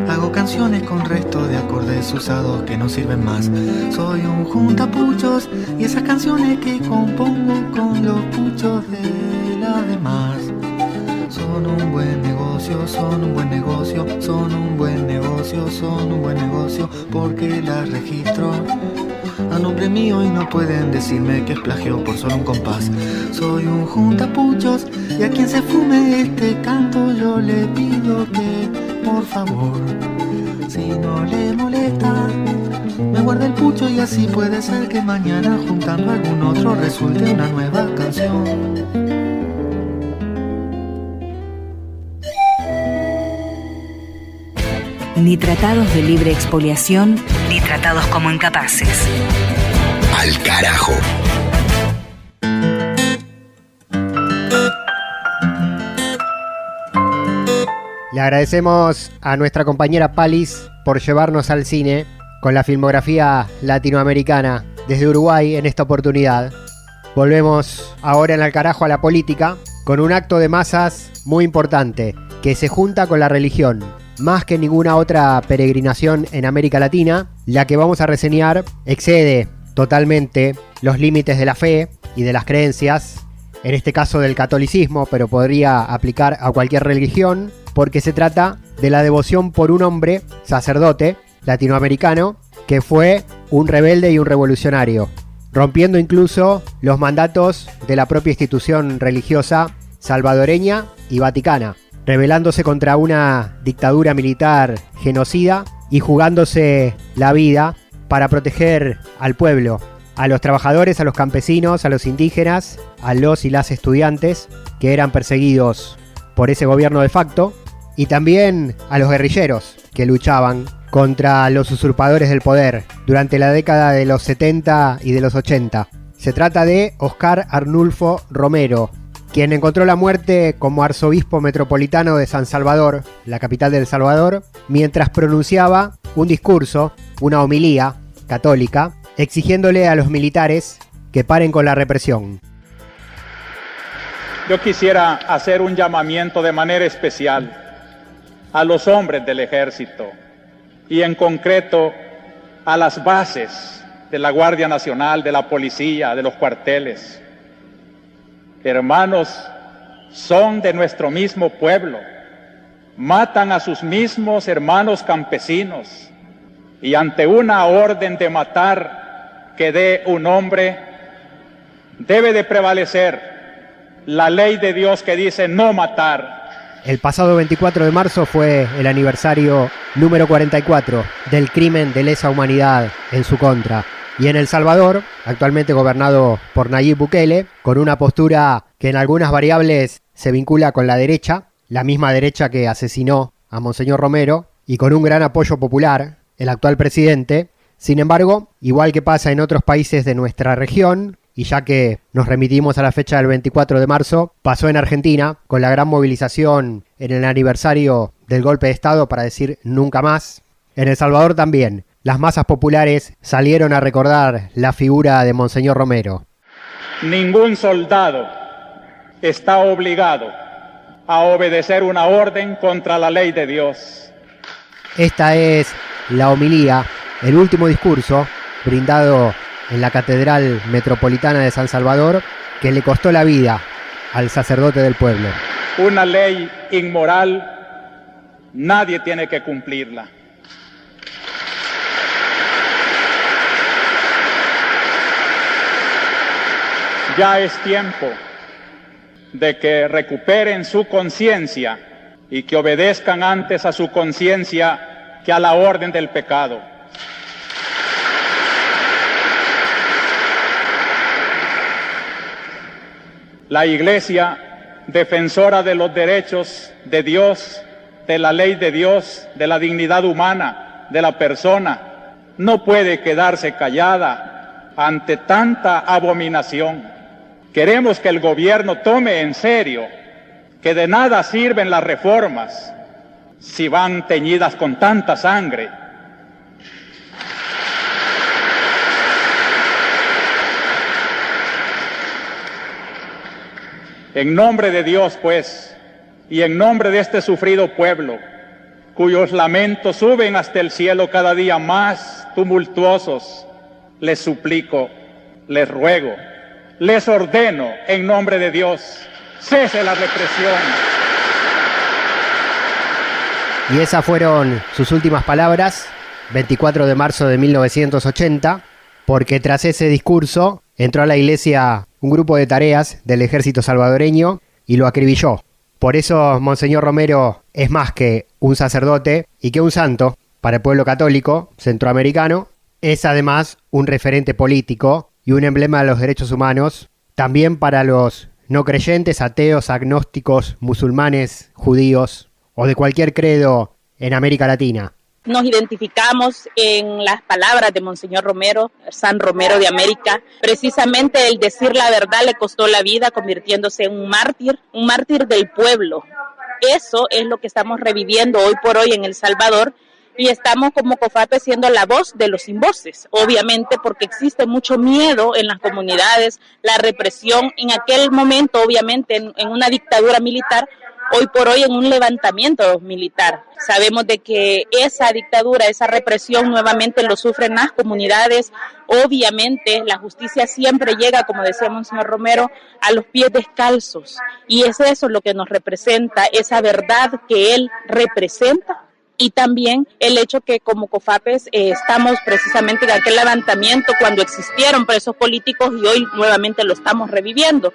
Speaker 21: Hago canciones con resto de acordes usados que no sirven más. Soy un juntapuchos y esas canciones que compongo con los puchos de las demás son un buen negocio, son un buen negocio, son un buen negocio, son un buen negocio, porque las registro a nombre mío y no pueden decirme que es plagio por solo un compás. Soy un juntapuchos y a quien se fume este canto yo le pido que, por favor, si no le molesta, me guarde el pucho y así puede ser que mañana juntando algún otro resulte una nueva canción.
Speaker 4: Ni tratados de libre expoliación, ni tratados como incapaces.
Speaker 1: Al carajo.
Speaker 3: Le agradecemos a nuestra compañera Palis por llevarnos al cine con la filmografía latinoamericana desde Uruguay en esta oportunidad. Volvemos ahora en Al carajo a la política con un acto de masas muy importante que se junta con la religión. Más que ninguna otra peregrinación en América Latina, la que vamos a reseñar excede totalmente los límites de la fe y de las creencias, en este caso del catolicismo, pero podría aplicar a cualquier religión, porque se trata de la devoción por un hombre, sacerdote, latinoamericano, que fue un rebelde y un revolucionario, rompiendo incluso los mandatos de la propia institución religiosa salvadoreña y vaticana, rebelándose contra una dictadura militar genocida y jugándose la vida para proteger al pueblo, a los trabajadores, a los campesinos, a los indígenas, a los y las estudiantes que eran perseguidos por ese gobierno de facto, y también a los guerrilleros que luchaban contra los usurpadores del poder durante la década de los 70 y de los 80. Se trata de Oscar Arnulfo Romero, quien encontró la muerte como arzobispo metropolitano de San Salvador, la capital de El Salvador, mientras pronunciaba un discurso, una homilía católica, exigiéndole a los militares que paren con la represión.
Speaker 2: Yo quisiera hacer un llamamiento de manera especial a los hombres del ejército y en concreto a las bases de la Guardia Nacional, de la policía, de los cuarteles. Hermanos, son de nuestro mismo pueblo, matan a sus mismos hermanos campesinos y ante una orden de matar que dé un hombre, debe de prevalecer la ley de Dios que dice no matar.
Speaker 3: El pasado 24 de marzo fue el aniversario número 44 del crimen de lesa humanidad en su contra. Y en El Salvador, actualmente gobernado por Nayib Bukele, con una postura que en algunas variables se vincula con la derecha, la misma derecha que asesinó a Monseñor Romero, y con un gran apoyo popular, el actual presidente. Sin embargo, igual que pasa en otros países de nuestra región, y ya que nos remitimos a la fecha del 24 de marzo, pasó en Argentina con la gran movilización en el aniversario del golpe de Estado para decir nunca más. En El Salvador también, las masas populares salieron a recordar la figura de Monseñor Romero.
Speaker 2: Ningún soldado está obligado a obedecer una orden contra la ley de Dios.
Speaker 3: Esta es la homilía, el último discurso brindado en la Catedral Metropolitana de San Salvador, que le costó la vida al sacerdote del pueblo.
Speaker 2: Una ley inmoral, nadie tiene que cumplirla. Ya es tiempo de que recuperen su conciencia y que obedezcan antes a su conciencia que a la orden del pecado. La Iglesia, defensora de los derechos de Dios, de la ley de Dios, de la dignidad humana, de la persona, no puede quedarse callada ante tanta abominación. Queremos que el gobierno tome en serio que de nada sirven las reformas si van teñidas con tanta sangre. En nombre de Dios, pues, y en nombre de este sufrido pueblo, cuyos lamentos suben hasta el cielo cada día más tumultuosos, les suplico, les ruego, les ordeno en nombre de Dios, cese la represión.
Speaker 3: Y esas fueron sus últimas palabras, 24 de marzo de 1980, porque tras ese discurso entró a la iglesia un grupo de tareas del ejército salvadoreño y lo acribilló. Por eso Monseñor Romero es más que un sacerdote y que un santo para el pueblo católico centroamericano. Es además un referente político y un emblema de los derechos humanos, también para los no creyentes, ateos, agnósticos, musulmanes, judíos o de cualquier credo en América Latina.
Speaker 6: Nos identificamos en las palabras de Monseñor Romero, San Romero de América. Precisamente el decir la verdad le costó la vida, convirtiéndose en un mártir del pueblo. Eso es lo que estamos reviviendo hoy por hoy en El Salvador, y estamos como COFAPE siendo la voz de los sin voces, obviamente porque existe mucho miedo en las comunidades, la represión en aquel momento, obviamente en una dictadura militar, hoy por hoy en un levantamiento militar. Sabemos de que esa dictadura, esa represión nuevamente lo sufren las comunidades. Obviamente la justicia siempre llega, como decía Monseñor Romero, a los pies descalzos, y es eso lo que nos representa, esa verdad que él representa. Y también el hecho que como COFAPES estamos precisamente en aquel levantamiento cuando existieron presos políticos y hoy nuevamente lo estamos reviviendo.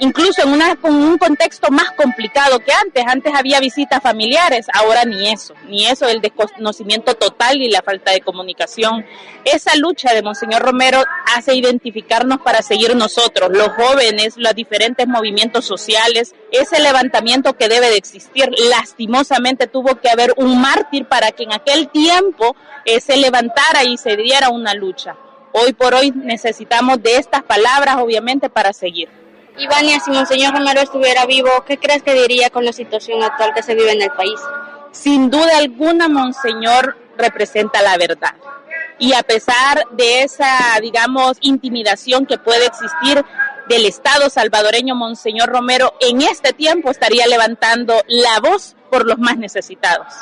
Speaker 6: Incluso con un contexto más complicado que antes. Antes había visitas familiares, ahora ni eso, el desconocimiento total y la falta de comunicación. Esa lucha de Monseñor Romero hace identificarnos para seguir nosotros, los jóvenes, los diferentes movimientos sociales, ese levantamiento que debe de existir. Lastimosamente tuvo que haber un mártir para que en aquel tiempo se levantara y se diera una lucha. Hoy por hoy necesitamos de estas palabras, obviamente, para seguir.
Speaker 18: Ivania, si Monseñor Romero estuviera vivo, ¿qué crees que diría con la situación actual que se vive en el país?
Speaker 6: Sin duda alguna, Monseñor representa la verdad. Y a pesar de esa, intimidación que puede existir del Estado salvadoreño, Monseñor Romero en este tiempo estaría levantando la voz por los más necesitados.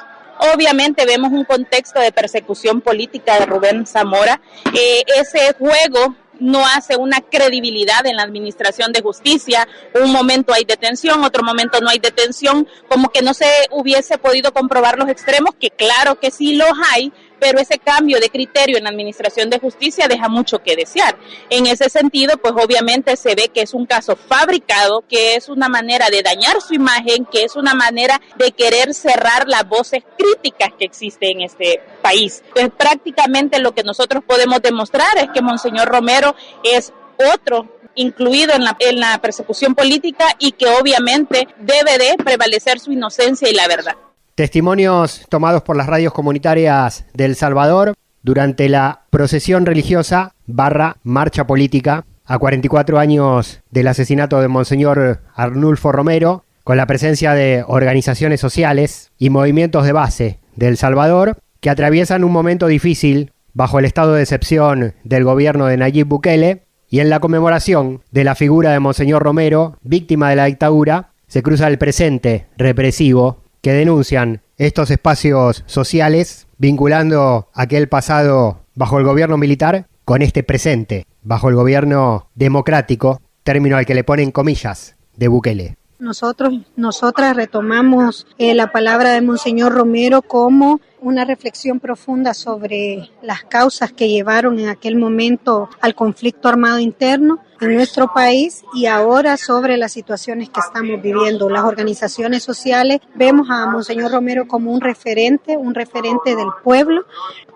Speaker 6: Obviamente vemos un contexto de persecución política de Rubén Zamora. Ese juego no hace una credibilidad en la administración de justicia. Un momento hay detención, otro momento no hay detención, como que no se hubiese podido comprobar los extremos, que claro que sí los hay, pero ese cambio de criterio en la administración de justicia deja mucho que desear. En ese sentido, pues obviamente se ve que es un caso fabricado, que es una manera de dañar su imagen, que es una manera de querer cerrar las voces críticas que existen en este país. Entonces, prácticamente lo que nosotros podemos demostrar es que Monseñor Romero es otro incluido en la persecución política y que obviamente debe de prevalecer su inocencia y la verdad.
Speaker 3: Testimonios tomados por las radios comunitarias de El Salvador durante la procesión religiosa / marcha política a 44 años del asesinato de Monseñor Arnulfo Romero, con la presencia de organizaciones sociales y movimientos de base de El Salvador que atraviesan un momento difícil bajo el estado de excepción del gobierno de Nayib Bukele, y en la conmemoración de la figura de Monseñor Romero, víctima de la dictadura, se cruza el presente represivo que denuncian estos espacios sociales, vinculando aquel pasado bajo el gobierno militar con este presente bajo el gobierno democrático, término al que le ponen comillas de Bukele.
Speaker 7: Nosotras retomamos la palabra de Monseñor Romero como una reflexión profunda sobre las causas que llevaron en aquel momento al conflicto armado interno en nuestro país y ahora sobre las situaciones que estamos viviendo. Las organizaciones sociales vemos a Monseñor Romero como un referente del pueblo,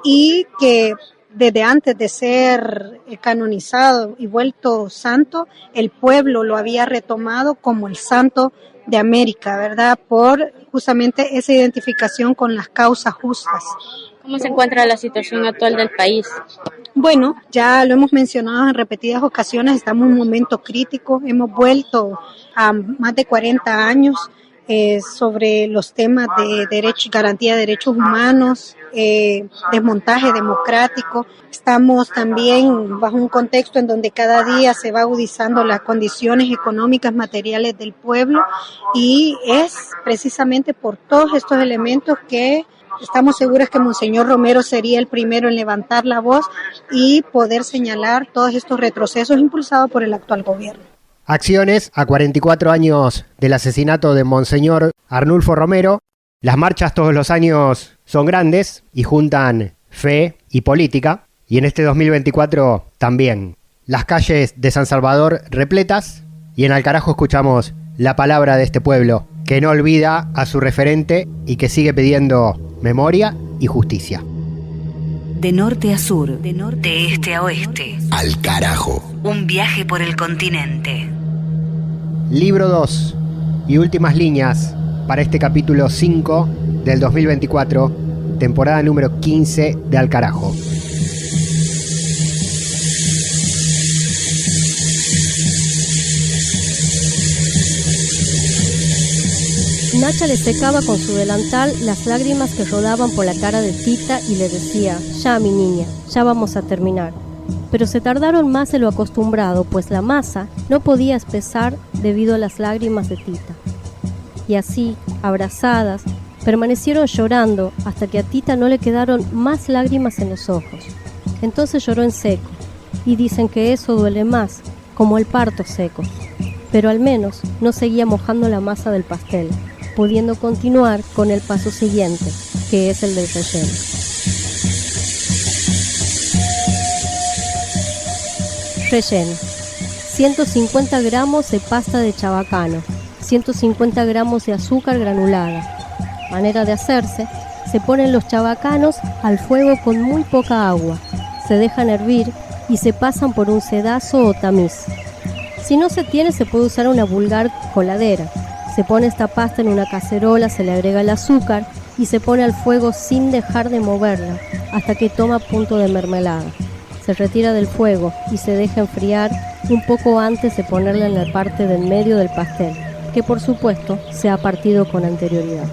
Speaker 7: y que desde antes de ser canonizado y vuelto santo, el pueblo lo había retomado como el santo de América, ¿verdad? Por justamente esa identificación con las causas justas.
Speaker 18: ¿Cómo se encuentra la situación actual del país?
Speaker 7: Bueno, ya lo hemos mencionado en repetidas ocasiones, estamos en un momento crítico, hemos vuelto a más de 40 años sobre los temas de derechos, garantía de derechos humanos, desmontaje democrático. Estamos también bajo un contexto en donde cada día se va agudizando las condiciones económicas, materiales del pueblo, y es precisamente por todos estos elementos que estamos seguros que Monseñor Romero sería el primero en levantar la voz y poder señalar todos estos retrocesos impulsados por el actual gobierno.
Speaker 3: Acciones a 44 años del asesinato de Monseñor Arnulfo Romero. Las marchas todos los años son grandes y juntan fe y política, y en este 2024 también. Las calles de San Salvador repletas, y en Alcarajo escuchamos la palabra de este pueblo que no olvida a su referente y que sigue pidiendo memoria y justicia.
Speaker 4: De norte a sur, de este a oeste.
Speaker 1: Alcarajo.
Speaker 4: Un viaje por el continente.
Speaker 3: Libro 2 y últimas líneas para este capítulo 5 del 2024, temporada número 15 de Alcarajo.
Speaker 14: Nacha le secaba con su delantal las lágrimas que rodaban por la cara de Tita y le decía: ya, mi niña, ya vamos a terminar. Pero se tardaron más de lo acostumbrado, pues la masa no podía espesar debido a las lágrimas de Tita. Y así, abrazadas, permanecieron llorando hasta que a Tita no le quedaron más lágrimas en los ojos. Entonces lloró en seco, y dicen que eso duele más, como el parto seco. Pero al menos no seguía mojando la masa del pastel, pudiendo continuar con el paso siguiente, que es el del relleno. Relleno: 150 gramos de pasta de chabacano, 150 gramos de azúcar granulada. Manera de hacerse: se ponen los chabacanos al fuego con muy poca agua, se dejan hervir y se pasan por un sedazo o tamiz. Si no se tiene, se puede usar una vulgar coladera. Se pone esta pasta en una cacerola, se le agrega el azúcar y se pone al fuego sin dejar de moverla hasta que toma punto de mermelada. Se retira del fuego y se deja enfriar un poco antes de ponerla en la parte del medio del pastel, que por supuesto se ha partido con anterioridad.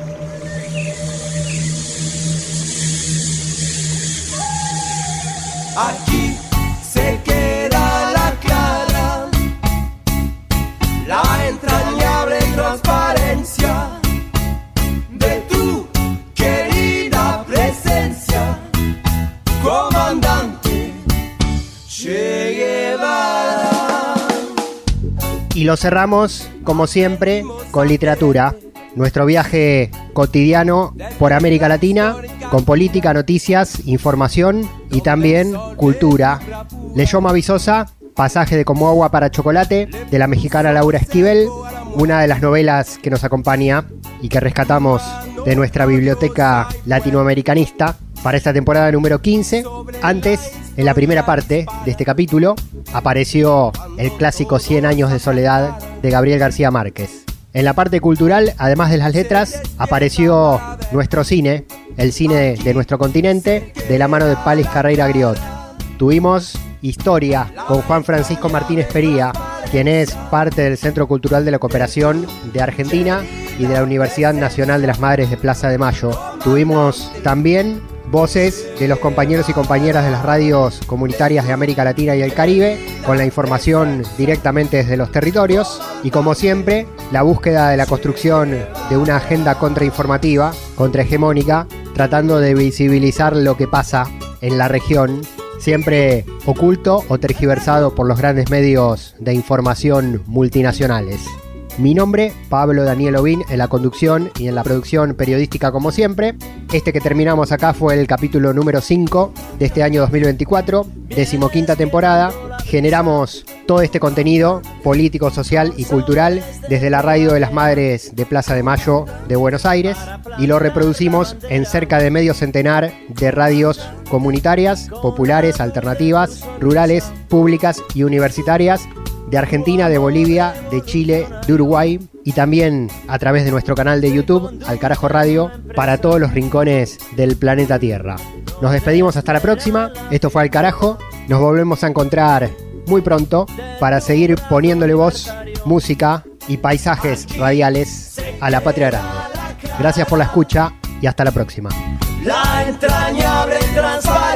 Speaker 22: Aquí se queda la clara, la entrañable transparencia de tu querida presencia, comandante Che Guevara.
Speaker 3: Y lo cerramos, como siempre, con literatura. Nuestro viaje cotidiano por América Latina, con política, noticias, información y también cultura. Leyó Vizosa, Pasaje de Como Agua para Chocolate, de la mexicana Laura Esquivel, una de las novelas que nos acompaña y que rescatamos de nuestra biblioteca latinoamericanista para esta temporada número 15. Antes, en la primera parte de este capítulo, apareció el clásico 100 años de soledad de Gabriel García Márquez. En la parte cultural, además de las letras, apareció nuestro cine, el cine de nuestro continente, de la mano de Palis Carreira Griot. Tuvimos historia con Juan Francisco Martínez Pería, quien es parte del Centro Cultural de la Cooperación de Argentina y de la Universidad Nacional de las Madres de Plaza de Mayo. Tuvimos también voces de los compañeros y compañeras de las radios comunitarias de América Latina y el Caribe, con la información directamente desde los territorios, y como siempre, la búsqueda de la construcción de una agenda contrainformativa, contrahegemónica, tratando de visibilizar lo que pasa en la región, siempre oculto o tergiversado por los grandes medios de información multinacionales. Mi nombre, Pablo Daniel Ovín, en la conducción y en la producción periodística como siempre. Este que terminamos acá fue el capítulo número 5 de este año 2024, 15ª temporada. Generamos todo este contenido político, social y cultural desde la Radio de las Madres de Plaza de Mayo de Buenos Aires y lo reproducimos en cerca de medio centenar de radios comunitarias, populares, alternativas, rurales, públicas y universitarias de Argentina, de Bolivia, de Chile, de Uruguay y también a través de nuestro canal de YouTube, Al Carajo Radio, para todos los rincones del planeta Tierra. Nos despedimos hasta la próxima. Esto fue Al Carajo. Nos volvemos a encontrar muy pronto para seguir poniéndole voz, música y paisajes radiales a la patria grande. Gracias por la escucha y hasta la próxima.
Speaker 22: La entrañable transparencia.